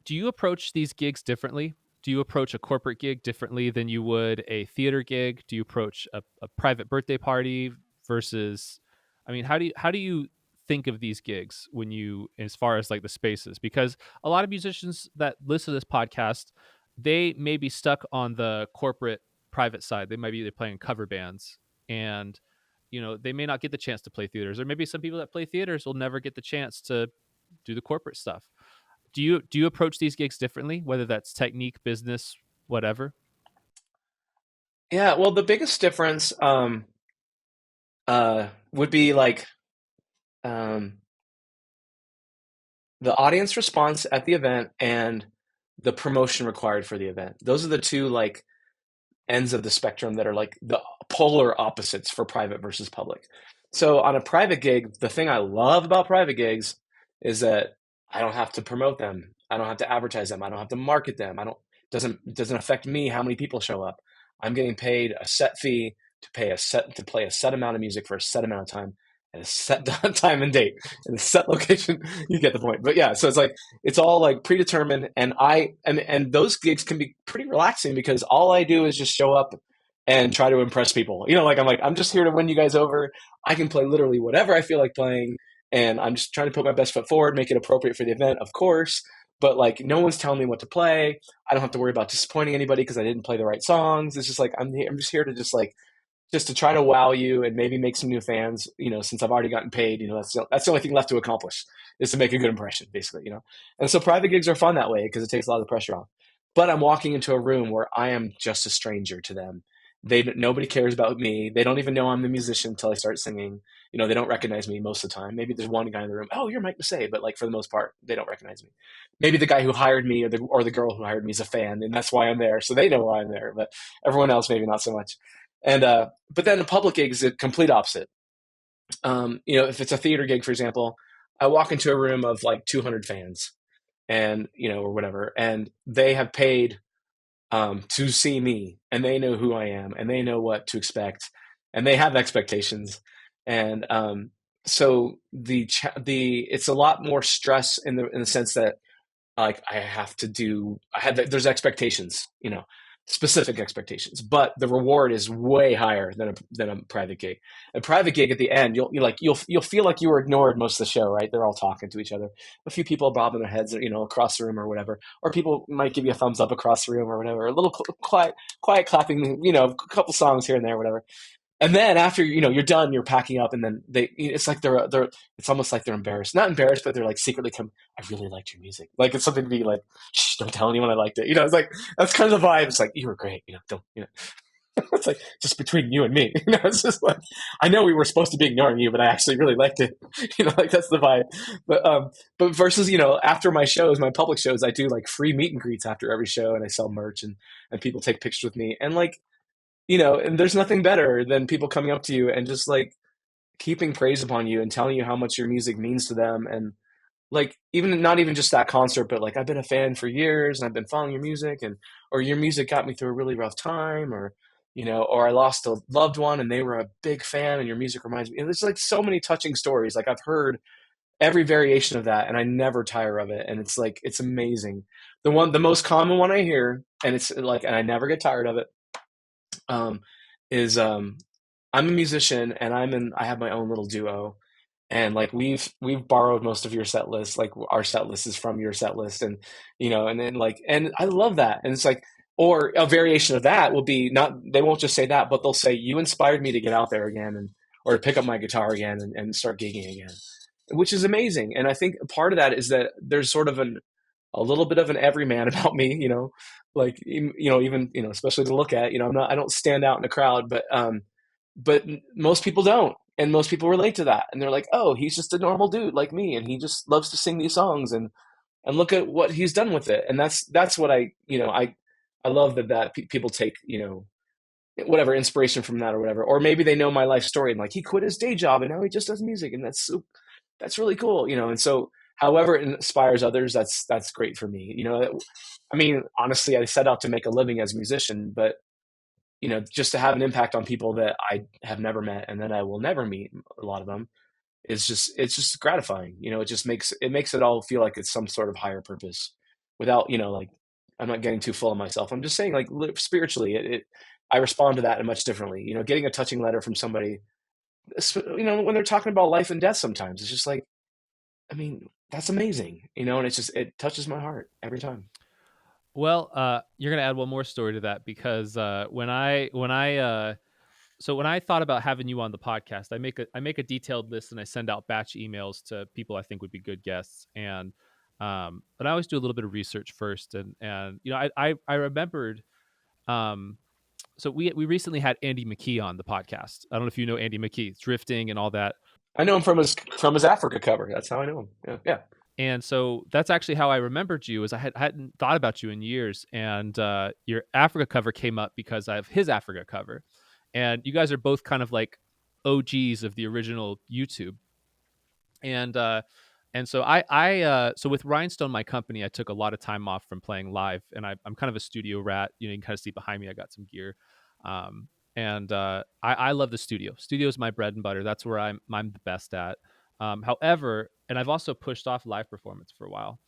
Do you approach these gigs differently? Do you approach a corporate gig differently than you would a theater gig? Do you approach a private birthday party versus? I mean, how do you think of these gigs when you, as far as like the spaces? Because a lot of musicians that listen to this podcast, they may be stuck on the corporate private side. They might be either playing cover bands and they may not get the chance to play theaters, or maybe some people that play theaters will never get the chance to do the corporate stuff. Do you approach these gigs differently, whether that's technique, business, whatever? Yeah, well, the biggest difference would be like um, the audience response at the event and the promotion required for the event. Those are the two like ends of the spectrum that are like the polar opposites for private versus public. So on a private gig, the thing I love about private gigs is that I don't have to promote them. I don't have to advertise them. I don't have to market them. I don't doesn't affect me how many people show up. I'm getting paid a set fee to play a set amount of music for a set amount of time and a set time and date and a set location. You get the point. But yeah, so it's like it's all like predetermined, and and those gigs can be pretty relaxing because all I do is just show up and try to impress people. I'm just here to win you guys over. I can play literally whatever I feel like playing, and I'm just trying to put my best foot forward, make it appropriate for the event, of course. But like, no one's telling me what to play. I don't have to worry about disappointing anybody because I didn't play the right songs. It's just like I'm just here to just to try to wow you and maybe make some new fans, since I've already gotten paid, that's the only thing left to accomplish is to make a good impression, basically. And so private gigs are fun that way because it takes a lot of the pressure off. But I'm walking into a room where I am just a stranger to them. Nobody cares about me. They don't even know I'm the musician until I start singing. They don't recognize me most of the time. Maybe there's one guy in the room. Oh, you're Mike Massé, but like for the most part, they don't recognize me. Maybe the guy who hired me or the girl who hired me is a fan, and that's why I'm there. So they know why I'm there, but everyone else maybe not so much. And but then the public gig is the complete opposite. If it's a theater gig, for example, I walk into a room of like 200 fans, and or whatever, and they have paid to see me, and they know who I am, and they know what to expect, and they have expectations, and so the it's a lot more stress in the sense that like there's expectations, specific expectations, but the reward is way higher than a private gig. A private gig at the end, you'll feel like you were ignored most of the show, right? They're all talking to each other. A few people bobbing their heads, across the room or whatever, or people might give you a thumbs up across the room or whatever. A little quiet clapping, a couple songs here and there, whatever. And then after you're done, you're packing up, and then it's like it's almost like they're embarrassed, not embarrassed, but they're like secretly come. I really liked your music. Like it's something to be like, shh, don't tell anyone I liked it. It's like that's kind of the vibe. It's like you were great. Don't. It's like just between you and me. It's just like I know we were supposed to be ignoring you, but I actually really liked it. Like that's the vibe. But versus after my shows, my public shows, I do like free meet and greets after every show, and I sell merch, and people take pictures with me, and like. And there's nothing better than people coming up to you and just like keeping praise upon you and telling you how much your music means to them. And like, even not even just that concert, but like, I've been a fan for years and I've been following your music, or your music got me through a really rough time, or I lost a loved one and they were a big fan and your music reminds me. And there's like so many touching stories. Like I've heard every variation of that and I never tire of it. And it's like, it's amazing. The most common one I hear, and it's like, and I never get tired of it, um, is I'm a musician and I have my own little duo, and like we've borrowed most of your set list. Like our set list is from your set list, and and then like, and I love that. And it's like, or a variation of that will be not, they won't just say that, but they'll say you inspired me to get out there again, or to pick up my guitar again, and start gigging again, which is amazing. And I think part of that is that there's sort of a little bit of an everyman about me, like, even, especially to look at, I don't stand out in a crowd, but most people don't. And most people relate to that. And they're like, oh, he's just a normal dude like me. And he just loves to sing these songs, and look at what he's done with it. And that's what I love that people take, whatever inspiration from that or whatever. Or maybe they know my life story and like, he quit his day job and now he just does music. And that's really cool. And so, however it inspires others, that's great for me. I mean, honestly, I set out to make a living as a musician, but just to have an impact on people that I have never met and that I will never meet, a lot of them, it's just gratifying. It makes it all feel like it's some sort of higher purpose, without like, I'm not getting too full of myself. I'm just saying, like, spiritually, I respond to that much differently. Getting a touching letter from somebody, when they're talking about life and death, sometimes it's just like, I mean, that's amazing, and it touches my heart every time. Well, you're gonna add one more story to that, because when I thought about having you on the podcast, I make a detailed list and I send out batch emails to people I think would be good guests, and but I always do a little bit of research first, and I remembered, um, so we recently had Andy McKee on the podcast. I don't know if you know Andy McKee, Drifting and all that. I know him from his Africa cover. That's how I know him. Yeah, yeah. And so that's actually how I remembered you, is hadn't thought about you in years, and your Africa cover came up because I have his Africa cover, and you guys are both kind of like OGs of the original YouTube. And so so with Rhinestone, my company, I took a lot of time off from playing live, and I'm kind of a studio rat. You can kind of see behind me, I got some gear. And I love the studio. Studio is my bread and butter. That's where I'm the best at. However, and I've also pushed off live performance for a while.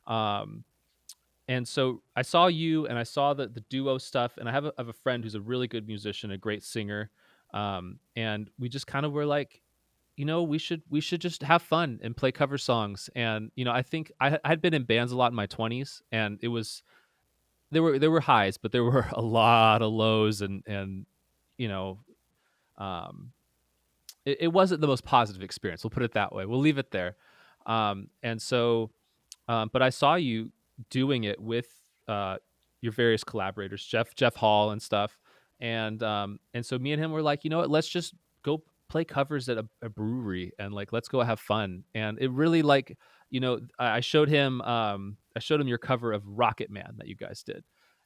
Um, and so I saw you and I saw the duo stuff, and I have a friend who's a really good musician, a great singer. And we just kind of were like, we should just have fun and play cover songs. And I think I had been in bands a lot in my 20s, and there were highs, but there were a lot of lows, and you know um it wasn't the most positive experience. We'll put it that way. We'll leave it there. And so but I saw you doing it with your various collaborators, Jeff Hall and stuff. And so me and him were like, you know what, let's just go play covers at a brewery, and like let's go have fun. And it really, like, I showed him your cover of Rocket Man that you guys did,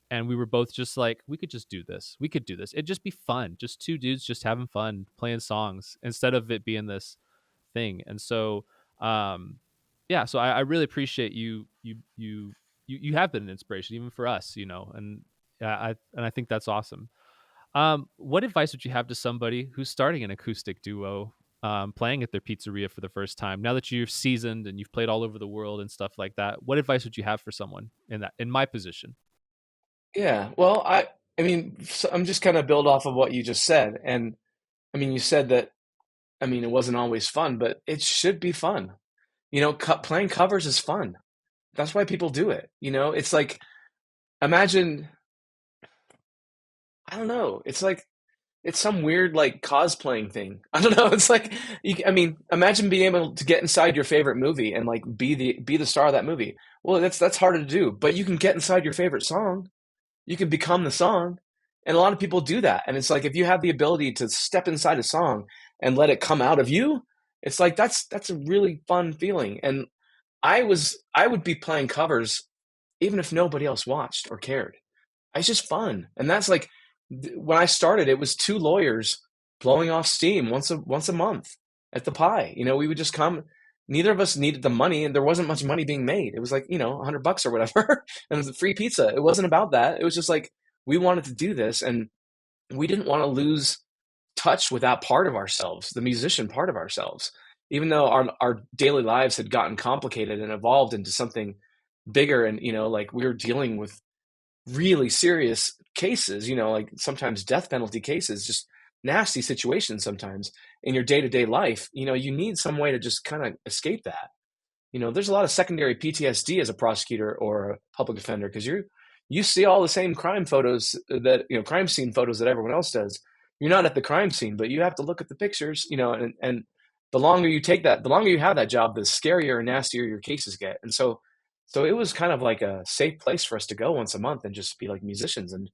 and we were both just like, we could just do this, we could do this, it'd just be fun, just two dudes just having fun playing songs instead of it being this thing. And so um yeah, so I really appreciate you have been an inspiration even for us, and I think that's awesome. What advice would you have to somebody who's starting an acoustic duo, playing at their pizzeria for the first time? Now that you're seasoned and you've played all over the world and stuff like that, what advice would you have for someone in my position? Yeah. Well, I mean, so I'm just kind of build off of what you just said. And I mean, you said that, I mean, it wasn't always fun, but it should be fun. Playing covers is fun. That's why people do it. It's like, imagine, I don't know. It's like, it's some weird like cosplaying thing. I don't know. It's like, I mean, imagine being able to get inside your favorite movie and like be the star of that movie. Well, that's harder to do, but you can get inside your favorite song. You can become the song. And a lot of people do that. And it's like, if you have the ability to step inside a song and let it come out of you, it's like, that's a really fun feeling. And I would be playing covers even if nobody else watched or cared. It's just fun. And that's like, when I started, it was two lawyers blowing off steam once a month at the pie. We would just come. Neither of us needed the money, and there wasn't much money being made. It was like, $100 or whatever, and it was a free pizza. It wasn't about that. It was just like, we wanted to do this, and we didn't want to lose touch with that part of ourselves, the musician part of ourselves. Even though our daily lives had gotten complicated and evolved into something bigger, and like we were dealing with really serious cases, like sometimes death penalty cases, just nasty situations sometimes in your day-to-day life. You need some way to just kind of escape that. There's a lot of secondary PTSD as a prosecutor or a public defender, because you see all the same crime photos that, crime scene photos that everyone else does. You're not at the crime scene, but you have to look at the pictures, and the longer you take that, the longer you have that job, the scarier and nastier your cases get. And so it was kind of like a safe place for us to go once a month and just be like musicians and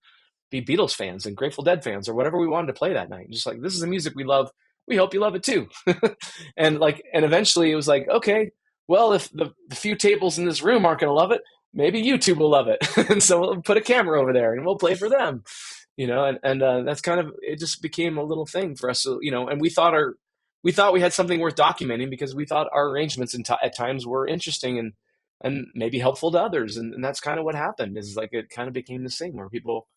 be Beatles fans and Grateful Dead fans or whatever we wanted to play that night. Just like, this is the music we love. We hope you love it too. And eventually it was like, okay, well, if the few tables in this room aren't going to love it, maybe YouTube will love it. And so we'll put a camera over there and we'll play for them, and that's kind of, it just became a little thing for us. So, and we thought we had something worth documenting because we thought our arrangements at times were interesting and maybe helpful to others. And that's kind of what happened, is like, it kind of became this thing where people,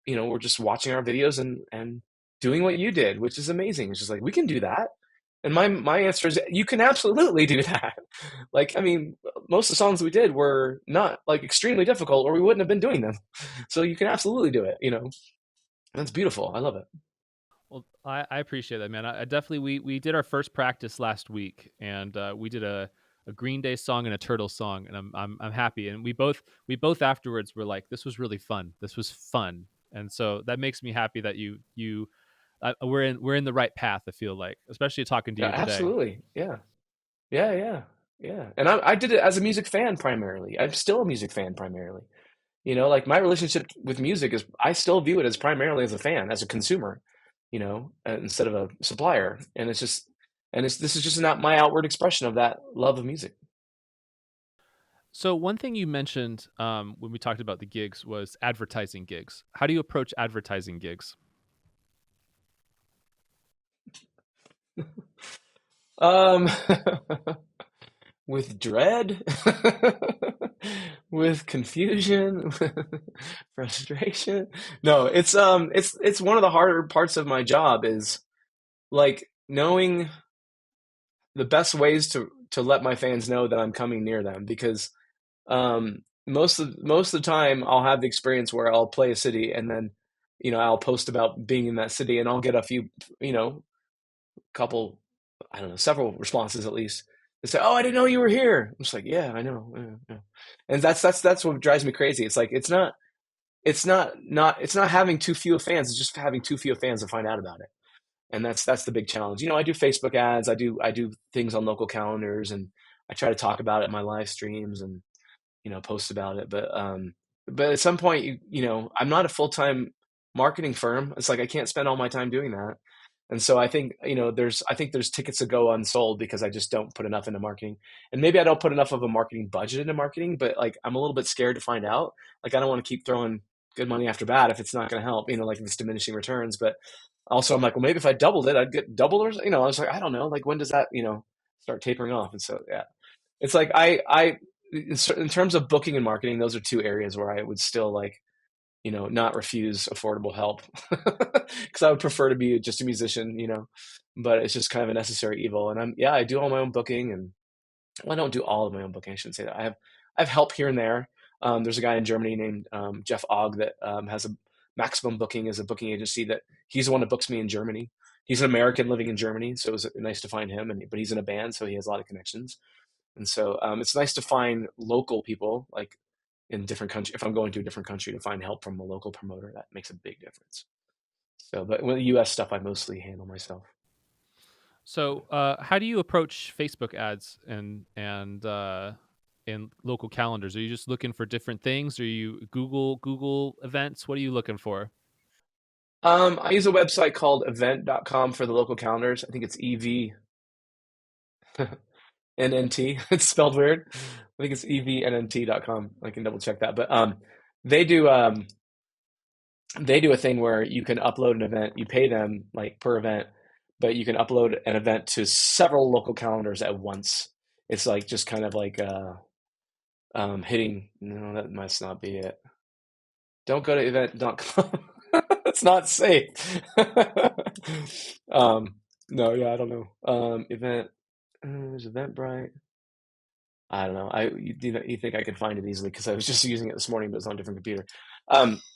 were just watching our videos and doing what you did, which is amazing. It's just like, we can do that. And my answer is, you can absolutely do that. Like, I mean, most of the songs we did were not like extremely difficult, or we wouldn't have been doing them. So you can absolutely do it. That's beautiful. I love it. Well, I appreciate that, man. I definitely, we did our first practice last week, and we did a Green Day song and a Turtle song, and I'm happy. And we both afterwards were like, this was really fun. This was fun, and so that makes me happy that you we're in the right path. I feel like, especially talking to Yeah, you today. absolutely. Yeah. Yeah. Yeah. Yeah. And I did it as a music fan primarily. I'm still a music fan primarily. Like, my relationship with music is, I still view it as primarily as a fan, as a consumer, instead of a supplier. And it's just, this is just not my outward expression of that love of music. So one thing you mentioned, when we talked about the gigs, was advertising gigs. How do you approach advertising gigs? Um, with dread, with confusion, frustration. No, it's one of the harder parts of my job, is like knowing the best ways to let my fans know that I'm coming near them, because most of the time I'll have the experience where I'll play a city, and then I'll post about being in that city, and I'll get a few, couple, I don't know, several responses at least. They say, "Oh, I didn't know you were here." I'm just like, "Yeah, I know." Yeah, yeah. And that's what drives me crazy. It's like, it's not having too few fans. It's just having too few fans to find out about it. And that's the big challenge. I do Facebook ads. I do things on local calendars, and I try to talk about it in my live streams, and post about it. But at some point, I'm not a full time marketing firm. It's like I can't spend all my time doing that. And so I think, there's tickets that go unsold because I just don't put enough into marketing. And maybe I don't put enough of a marketing budget into marketing, but like I'm a little bit scared to find out. Like I don't want to keep throwing good money after bad if it's not going to help, like if it's diminishing returns. But also I'm like, well, maybe if I doubled it, I'd get double or, I was like, I don't know, like when does that, start tapering off? And so, yeah, it's like in terms of booking and marketing, those are two areas where I would still like, not refuse affordable help because I would prefer to be just a musician, but it's just kind of a necessary evil. And I do all my own booking, and well, I don't do all of my own booking. I shouldn't say that. I have help here and there. There's a guy in Germany named Jeff Ogg that has a Maximum Booking as a booking agency that he's the one that books me in Germany. He's an American living in Germany, so it was nice to find him. But he's in a band, so he has a lot of connections. And so it's nice to find local people, like in different country. If I'm going to a different country, to find help from a local promoter, that makes a big difference. So, but with the U.S. stuff, I mostly handle myself. So, how do you approach Facebook ads and local calendars? Are you just looking for different things? Are you Google events? What are you looking for? I use a website called event.com for the local calendars. I think it's EVNNT. It's spelled weird. I think it's EVNNT.com. I can double check that. But they do they do a thing where you can upload an event. You pay them like per event, but you can upload an event to several local calendars at once. It's like just kind of like hitting. No, that must not be it. Don't go to event.com. It's not safe. No, yeah, I don't know. Event. There's Eventbrite. I don't know. You think I could find it easily because I was just using it this morning, but it's on a different computer.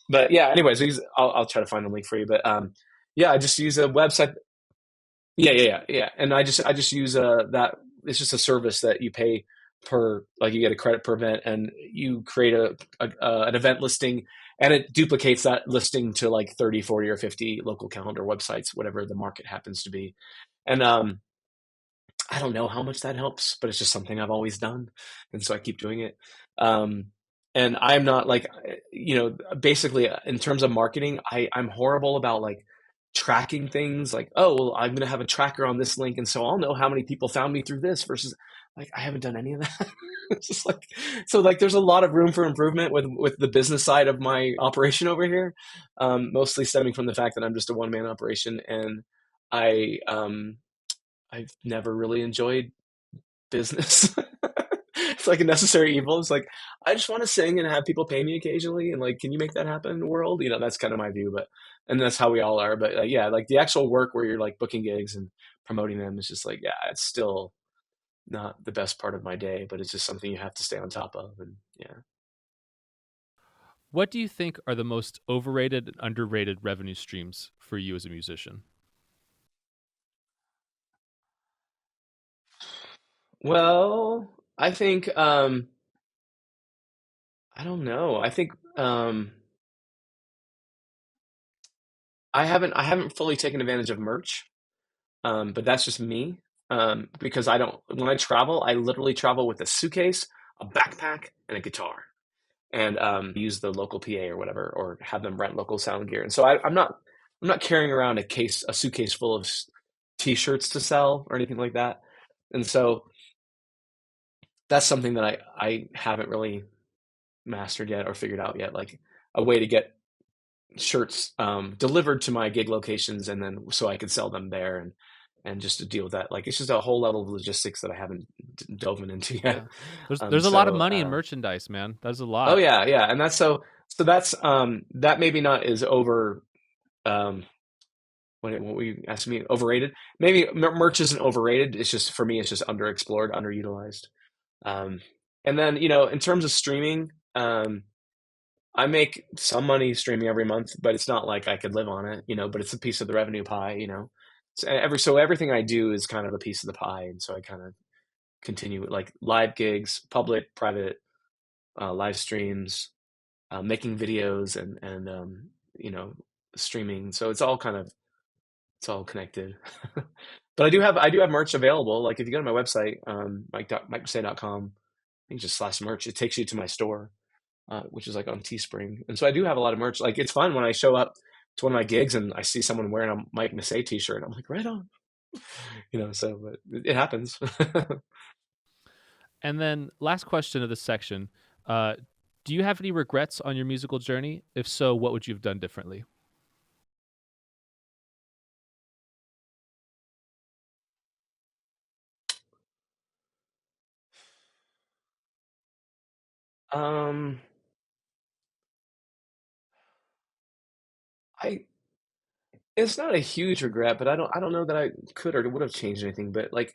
But yeah. Anyways, I'll try to find the link for you. But yeah, I just use a website. Yeah. And I just use that. It's just a service that you pay per, like you get a credit per event, and you create an event listing, and it duplicates that listing to like 30, 40, or 50 local calendar websites, whatever the market happens to be. And I don't know how much that helps, but it's just something I've always done, and so I keep doing it. Um, and I'm not like, basically in terms of marketing, I'm horrible about like tracking things. Like, oh, well, I'm going to have a tracker on this link, and so I'll know how many people found me through this. Versus, like, I haven't done any of that. It's just like, so like, there's a lot of room for improvement with the business side of my operation over here. Mostly stemming from the fact that I'm just a one man operation, and I I've never really enjoyed business. It's like a necessary evil. It's like I just want to sing and have people pay me occasionally, and like, can you make that happen in the world? That's kind of my view, but and that's how we all are. But yeah, like the actual work where you're like booking gigs and promoting them is just like, yeah, it's still not the best part of my day, but it's just something you have to stay on top of, and yeah. What do you think are the most overrated and underrated revenue streams for you as a musician? Well, I think I don't know. I think I haven't fully taken advantage of merch. But that's just me. Because I don't, when I travel, I literally travel with a suitcase, a backpack, and a guitar, and use the local PA or whatever, or have them rent local sound gear. And so I'm not carrying around a suitcase full of t-shirts to sell or anything like that. And so that's something that I haven't really mastered yet or figured out yet, like a way to get shirts delivered to my gig locations, and then so I could sell them there, and just to deal with that. Like it's just a whole level of logistics that I haven't dove into yet. Yeah, there's a lot of money in merchandise, man. That's a Oh lot. yeah, and that's so that's that maybe not is over. Um, what were you asking me? Overrated? Maybe merch isn't overrated. It's just for me, it's just underexplored, underutilized. Um, and then in terms of streaming, I make some money streaming every month, but it's not like I could live on it, but it's a piece of the revenue pie. So everything I do is kind of a piece of the pie, and so I kind of continue like live gigs, public, private, live streams, making videos, and streaming. So it's all connected. But I do have merch available. Like if you go to my website, mike.massé.com, you just slash merch. It takes you to my store, which is like on Teespring. And so I do have a lot of merch. Like it's fun when I show up to one of my gigs and I see someone wearing a Mike Massé t-shirt. I'm like, right on, so, but it happens. And then last question of this section. Uh, do you have any regrets on your musical journey? If so, what would you have done differently? Um, I it's not a huge regret, but I don't know that I could or would have changed anything. But like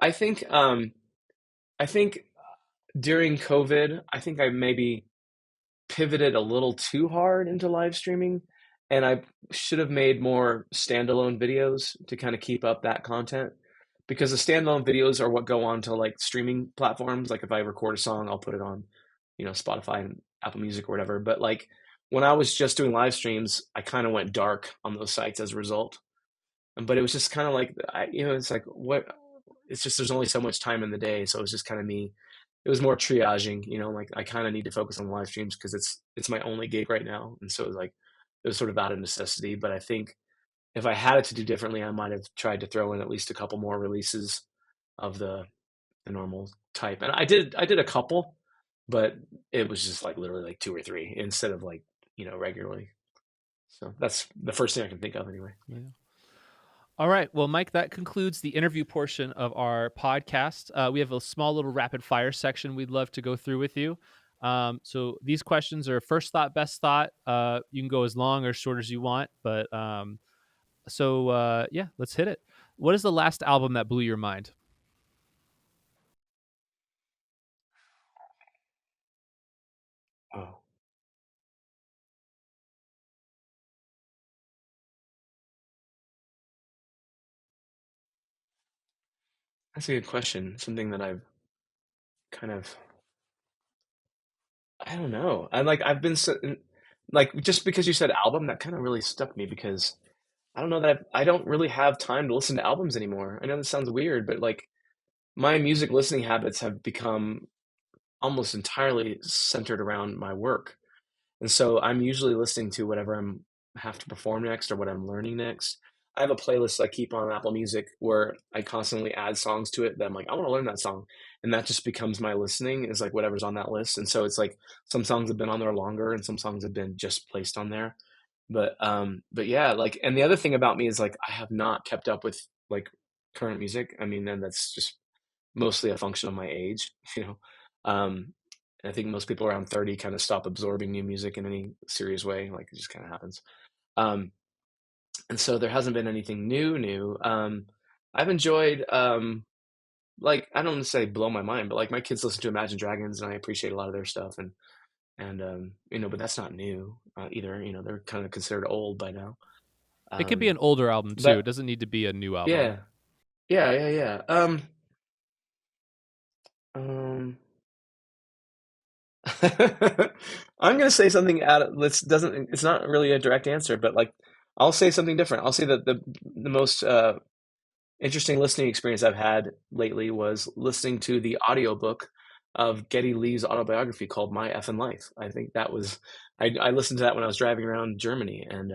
I think I think during COVID, I think I maybe pivoted a little too hard into live streaming, and I should have made more standalone videos to kind of keep up that content because the standalone videos are what go on to like streaming platforms. Like if I record a song, I'll put it on, Spotify and Apple Music or whatever. But like when I was just doing live streams, I kind of went dark on those sites as a result. But it was just kind of like it's like what it's just there's only so much time in the day, so it was just kind of me. It was more triaging, like I kind of need to focus on live streams because it's my only gig right now, and so it was sort of out of necessity. But I think if I had it to do differently, I might have tried to throw in at least a couple more releases of the normal type, and I did a couple, but it was just like literally like two or three instead of like regularly. So that's the first thing I can think of anyway. Yeah. All right. Well, Mike, that concludes the interview portion of our podcast. We have a small little rapid fire section we'd love to go through with you. So these questions are first thought, best thought. You can go as long or short as you want, but yeah, let's hit it. What is the last album that blew your mind? Oh, that's a good question. Something that I've kind of I don't know. I've been so, like just because you said album, that kind of really stuck me because I don't know that I don't really have time to listen to albums anymore. I know this sounds weird, but like my music listening habits have become almost entirely centered around my work. And so I'm usually listening to whatever I'm have to perform next or what I'm learning next. I have a playlist I keep on Apple Music where I constantly add songs to it that I'm like, I want to learn that song. And that just becomes my listening is like whatever's on that list. And so it's like some songs have been on there longer and some songs have been just placed on there. But yeah, like and the other thing about me is like I have not kept up with like current music. I mean, and that's just mostly a function of my age, you know. And I think most people around 30 kind of stop absorbing new music in any serious way. Like it just kind of happens. Um, and so there hasn't been anything new. I've enjoyed, like, I don't want to say blow my mind, but like my kids listen to Imagine Dragons and I appreciate a lot of their stuff. But that's not new either. They're kind of considered old by now. It could be Um, an older album too. It but doesn't need to be a new album. yeah, yeah. Um, I'm gonna say something out of this doesn't it's not really a direct answer, but like I'll say something different. I'll say that the most interesting listening experience I've had lately was listening to the audiobook of Geddy Lee's autobiography called My Effin' Life. I think that was I listened to that when I was driving around Germany and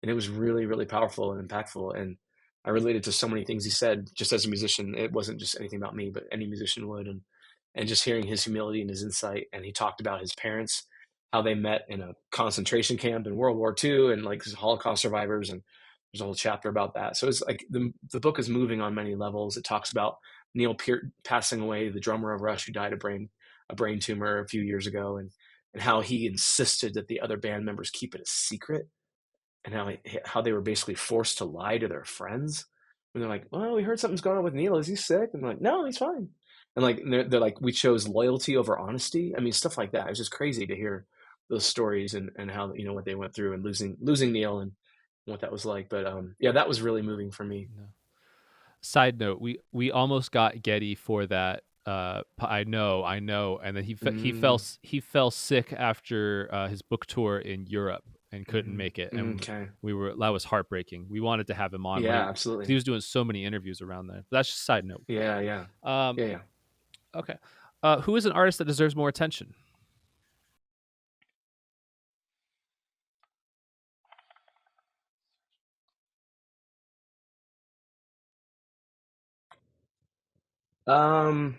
it was really, really powerful and impactful and I related to so many things he said just as a musician. It wasn't just anything about me, but any musician would and just hearing his humility and his insight and he talked about his parents, how they met in a concentration camp in World War II and like Holocaust survivors and there's a whole chapter about that. So it's like the book is moving on many levels. It talks about Neil Peart passing away, the drummer of Rush who died of a brain tumor a few years ago, and how he insisted that the other band members keep it a secret, and how they were basically forced to lie to their friends when they're like, "Well, we heard something's going on with Neil. Is he sick?" And they're like, "No, he's fine." And like they're like, "We chose loyalty over honesty." I mean, stuff like that. It's just crazy to hear those stories and how what they went through and losing Neil and what that was like. But yeah, that was really moving for me. No. Side note: we almost got Getty for that. I know, and then Mm, he fell sick after his book tour in Europe and couldn't make it, and okay. that was heartbreaking. We wanted to have him on when Yeah, because he absolutely. was doing so many interviews around that. That's just a side note. Yeah, yeah, Um, yeah, yeah. okay, who is an artist that deserves more attention? Um,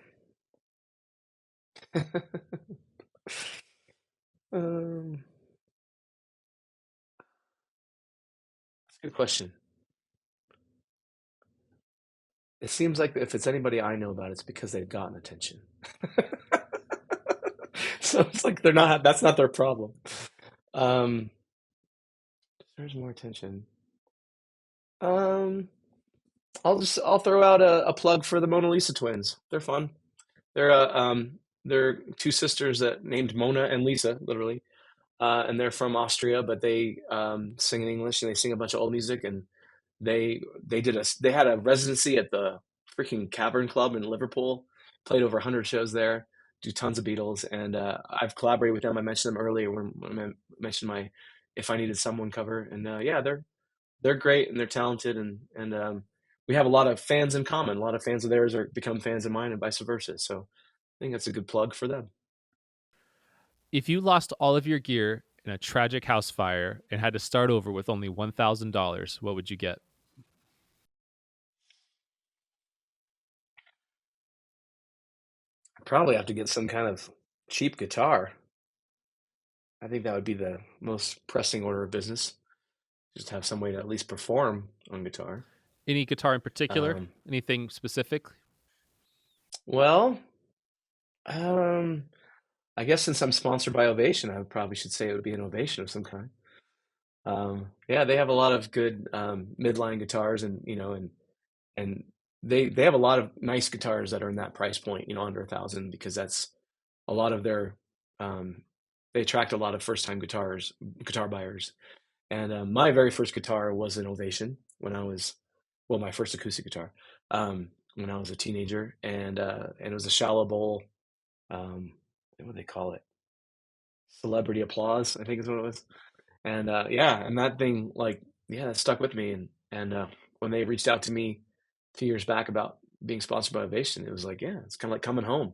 um, that's a good question. It seems like if it's anybody I know about, it's because they've gotten attention. So it's like they're not, that's not their problem. Um, there's more attention. Um, I'll throw out a plug for the Mona Lisa twins. They're fun. They're two sisters that named Mona and Lisa, literally. And they're from Austria, but they sing in English and they sing a bunch of old music. And they had a residency at the freaking Cavern Club in Liverpool. Played over 100 shows there. Do tons of Beatles, and I've collaborated with them. I mentioned them earlier when I mentioned my "If I Needed Someone" cover, and yeah, they're great and they're talented, and we have a lot of fans in common. A lot of fans of theirs are become fans of mine, and vice versa. So I think that's a good plug for them. If you lost all of your gear in a tragic house fire and had to start over with only $1,000, what would you get? Probably have to get some kind of cheap guitar. I think that would be the most pressing order of business. Just have some way to at least perform on guitar. Any guitar in particular? Um, Anything specific? well, um, I guess since I'm sponsored by Ovation, I probably should say it would be an Ovation of some kind. Yeah, they have a lot of good midline guitars, and and they have a lot of nice guitars that are in that price point, under 1,000, because that's a lot of their um, they attract a lot of first time guitar buyers. And my very first guitar was an Ovation when I was, well, my first acoustic guitar when I was a teenager, and it was a shallow bowl. What do they call it? Celebrity applause, I think is what it was. And yeah, and that thing, like, yeah, that stuck with me. And when they reached out to me 2 years back about being sponsored by Ovation, it was like, yeah, it's kind of like coming home.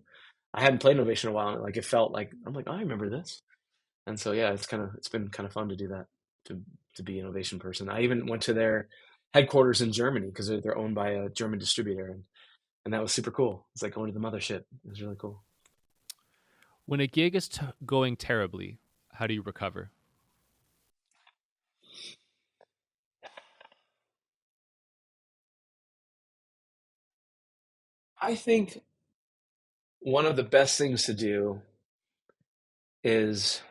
I hadn't played Ovation in a while, and like it felt like I'm like, oh, I remember this. And so yeah, it's been kind of fun to do that, to to be an Ovation person. I even went to their headquarters in Germany because they're owned by a German distributor, and that was super cool. It's like going to the mothership. It was really cool. When a gig is going terribly, how do you recover? I think one of the best things to do is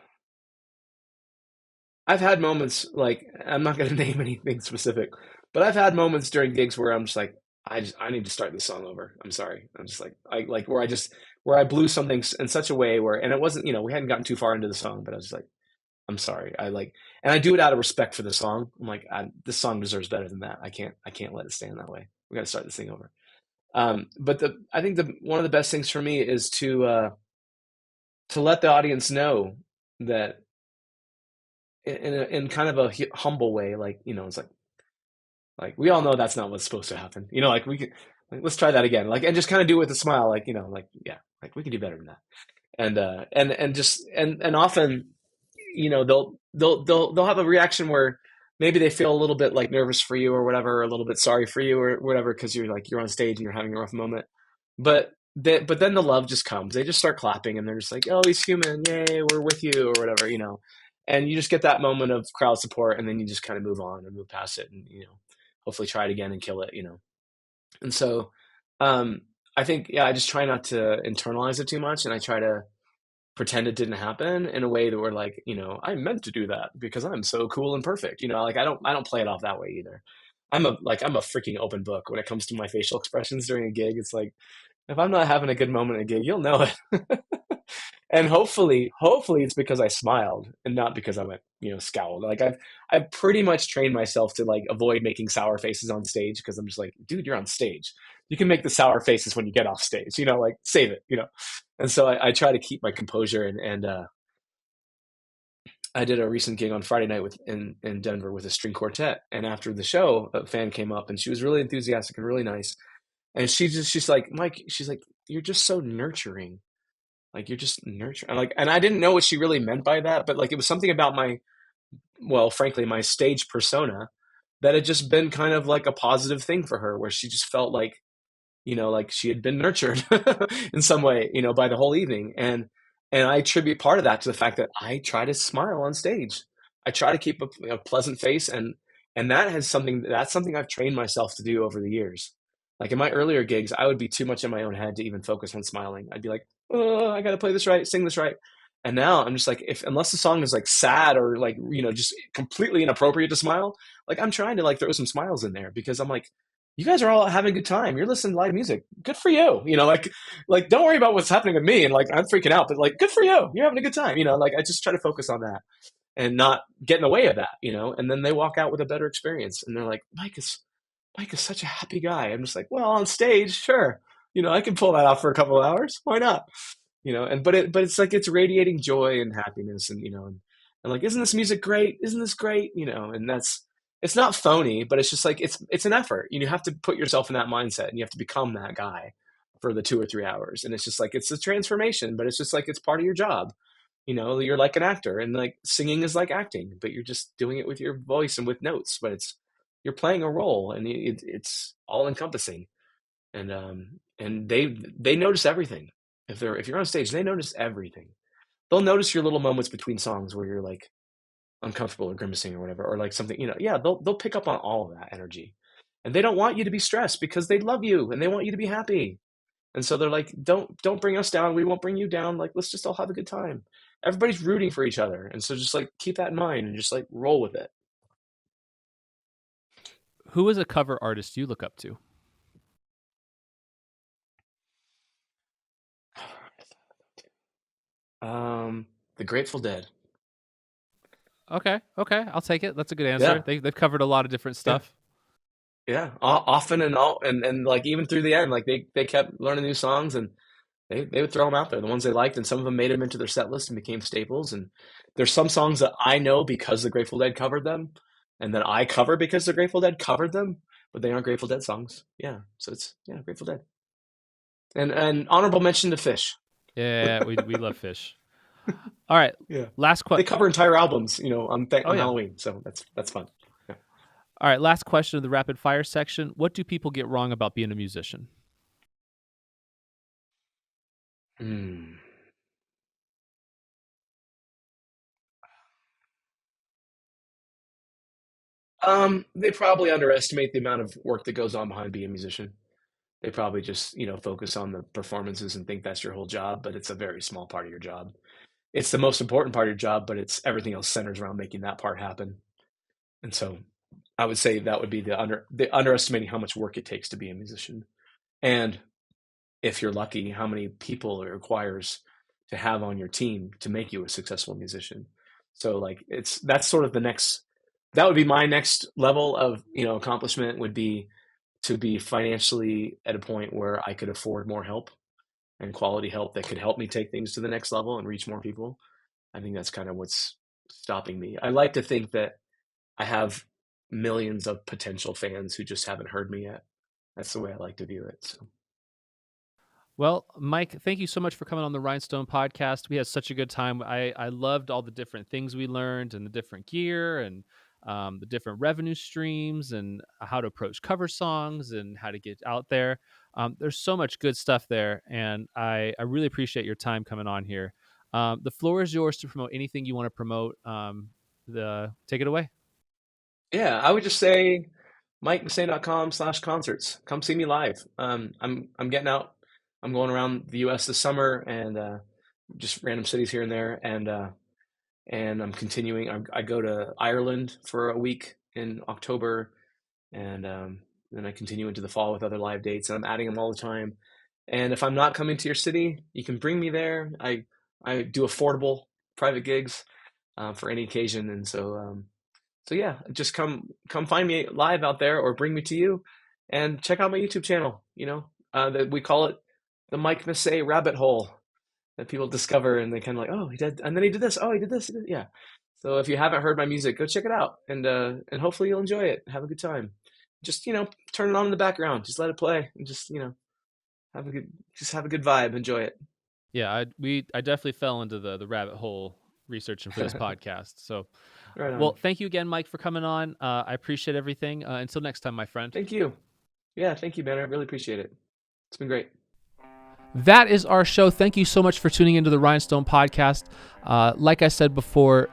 I've had moments, like, I'm not going to name anything specific, but I've had moments during gigs where I'm just like, I need to start this song over. I'm sorry. I'm just like, I like where I blew something in such a way where, and it wasn't, we hadn't gotten too far into the song, but I was just like, I'm sorry. And I do it out of respect for the song. I'm like, this song deserves better than that. I can't let it stand that way. We got to start this thing over. But I think the one of the best things for me is to let the audience know that in kind of a humble way, like, it's like we all know that's not what's supposed to happen. Like we could, like, let's try that again. Like, and just kind of do it with a smile, like, like, yeah, like we can do better than that. And often, they'll have a reaction where maybe they feel a little bit like nervous for you or whatever, or a little bit sorry for you or whatever, because you're on stage and you're having a rough moment. But then the love just comes. They just start clapping and they're just like, oh, he's human, yay, we're with you, or whatever. And you just get that moment of crowd support, and then you just kind of move on and move past it, and hopefully try it again and kill it. And so um, I think, yeah, I just try not to internalize it too much, and I try to pretend it didn't happen in a way that we're like, I meant to do that because I'm so cool and perfect. Like I don't play it off that way either. I'm a freaking open book when it comes to my facial expressions during a gig. It's like, if I'm not having a good moment at a gig, you'll know it. And hopefully it's because I smiled and not because I went, scowled. Like I've pretty much trained myself to like avoid making sour faces on stage, because I'm just like, dude, you're on stage. You can make the sour faces when you get off stage, like save it. And so I try to keep my composure, and I did a recent gig on Friday night in Denver with a string quartet. And after the show, a fan came up and she was really enthusiastic and really nice. And she's like, Mike, she's like, you're just so nurturing. Like you're just nurturing. And I didn't know what she really meant by that, but like it was something about well, frankly, my stage persona that had just been kind of like a positive thing for her, where she just felt like like she had been nurtured in some way, by the whole evening. And I attribute part of that to the fact that I try to smile on stage. I try to keep a pleasant face, and that's something I've trained myself to do over the years. Like in my earlier gigs, I would be too much in my own head to even focus on smiling. I'd be like, oh, I got to play this right, sing this right. And now I'm just like, if unless the song is like sad or like, just completely inappropriate to smile, like I'm trying to like throw some smiles in there because I'm like, you guys are all having a good time. You're listening to live music. Good for you. Like don't worry about what's happening with me and like I'm freaking out, but like good for you. You're having a good time. Like I just try to focus on that and not get in the way of that. And then they walk out with a better experience and they're like, Mike is such a happy guy. I'm just like, well, on stage, sure. I can pull that off for a couple of hours. Why not? But it's like it's radiating joy and happiness and like, isn't this music great? Isn't this great? And it's not phony, but it's just like it's an effort. You have to put yourself in that mindset and you have to become that guy for the 2 or 3 hours. And it's just like it's a transformation, but it's just like it's part of your job. You're like an actor and like singing is like acting, but you're just doing it with your voice and with notes, but you're playing a role and it's all encompassing. And they notice everything. If you're on stage, they notice everything. They'll notice your little moments between songs where you're like uncomfortable or grimacing or whatever, or like something, yeah, they'll pick up on all of that energy. And they don't want you to be stressed because they love you and they want you to be happy. And so they're like, don't bring us down. We won't bring you down. Like, let's just all have a good time. Everybody's rooting for each other. And so just like keep that in mind and just like roll with it. Who is a cover artist you look up to? The Grateful Dead. Okay, I'll take it. That's a good answer. Yeah. They've covered a lot of different stuff. Yeah. Often and like even through the end, like they kept learning new songs and they would throw them out there, the ones they liked, and some of them made them into their set list and became staples. And there's some songs that I know because the Grateful Dead covered them, and that I cover because the Grateful Dead covered them, but they aren't Grateful Dead songs. Yeah, so it's Grateful Dead. And honorable mention to Fish. Yeah, we love Fish. All right, Yeah. last They question. cover entire albums, on Halloween, so that's fun. Yeah. All right, last question of the rapid fire section. What do people get wrong about being a musician? They probably underestimate the amount of work that goes on behind being a musician. They probably just, focus on the performances and think that's your whole job, but it's a very small part of your job. It's the most important part of your job, but it's everything else centers around making that part happen. And so I would say that would be the underestimating how much work it takes to be a musician. And if you're lucky, how many people it requires to have on your team to make you a successful musician. So like that's sort of that would be my next level of, accomplishment would be to be financially at a point where I could afford more help and quality help that could help me take things to the next level and reach more people. I think that's kind of what's stopping me. I like to think that I have millions of potential fans who just haven't heard me yet. That's the way I like to view it. So. Well, Mike, thank you so much for coming on the Rhinestone podcast. We had such a good time. I loved all the different things we learned and the different gear and the different revenue streams and how to approach cover songs and how to get out there. There's so much good stuff there, and I really appreciate your time coming on here. The floor is yours to promote anything you want to promote. Take it away. Yeah, I would just say MikeMassé.com/concerts. Come see me live. I'm getting out. I'm going around the U.S. this summer and just random cities here and there, and I'm continuing. I go to Ireland for a week in October, and then I continue into the fall with other live dates, and I'm adding them all the time. And if I'm not coming to your city, you can bring me there. I do affordable private gigs for any occasion, and so yeah, just come find me live out there or bring me to you, and check out my YouTube channel. That we call it the Mike Massé rabbit hole that people discover and they kind of like, oh, he did, and then he did this. Oh, he did this. Yeah. So if you haven't heard my music, go check it out, and hopefully you'll enjoy it. Have a good time. Just turn it on in the background. Just let it play, and just have a good vibe. Enjoy it. Yeah, I definitely fell into the rabbit hole researching for this podcast. So, Right on. Well, thank you again, Mike, for coming on. I appreciate everything. Until next time, my friend. Thank you. Yeah, thank you, Ben. I really appreciate it. It's been great. That is our show. Thank you so much for tuning into the Rhinestone Podcast. Like I said before,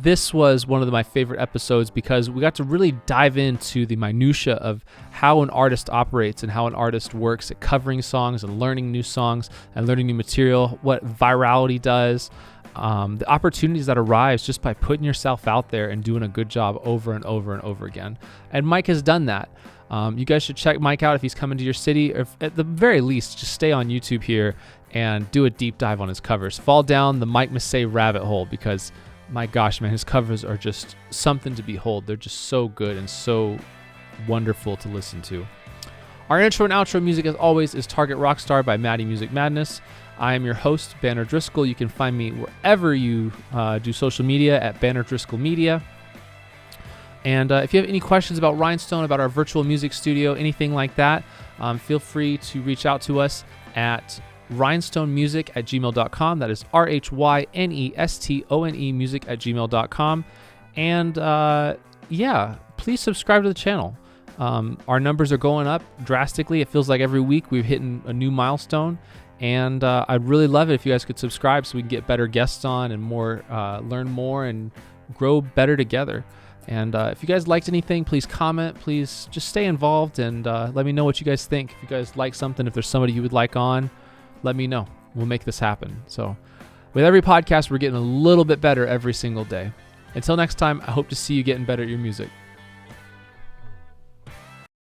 this was one of my favorite episodes because we got to really dive into the minutia of how an artist operates and how an artist works at covering songs and learning new songs and learning new material, what virality does, the opportunities that arise just by putting yourself out there and doing a good job over and over and over again. And Mike has done that. You guys should check Mike out if he's coming to your city, or if, at the very least, just stay on YouTube here and do a deep dive on his covers. Fall down the Mike Massé rabbit hole because, my gosh, man, his covers are just something to behold. They're just so good and so wonderful to listen to. Our intro and outro music, as always, is Target Rockstar by Maddie Music Madness. I am your host, Banner Driscoll. You can find me wherever you do social media at Banner Driscoll Media. And if you have any questions about Rhinestone, about our virtual music studio, anything like that, feel free to reach out to us at rhinestonemusic@gmail.com. That is RHYNESTONE music@gmail.com. And please subscribe to the channel. Our numbers are going up drastically. It feels like every week we're hitting a new milestone. And I'd really love it if you guys could subscribe so we can get better guests on and more, learn more and grow better together. And if you guys liked anything, please comment. Please just stay involved and let me know what you guys think. If you guys like something, if there's somebody you would like on, let me know. We'll make this happen. So with every podcast, we're getting a little bit better every single day. Until next time, I hope to see you getting better at your music.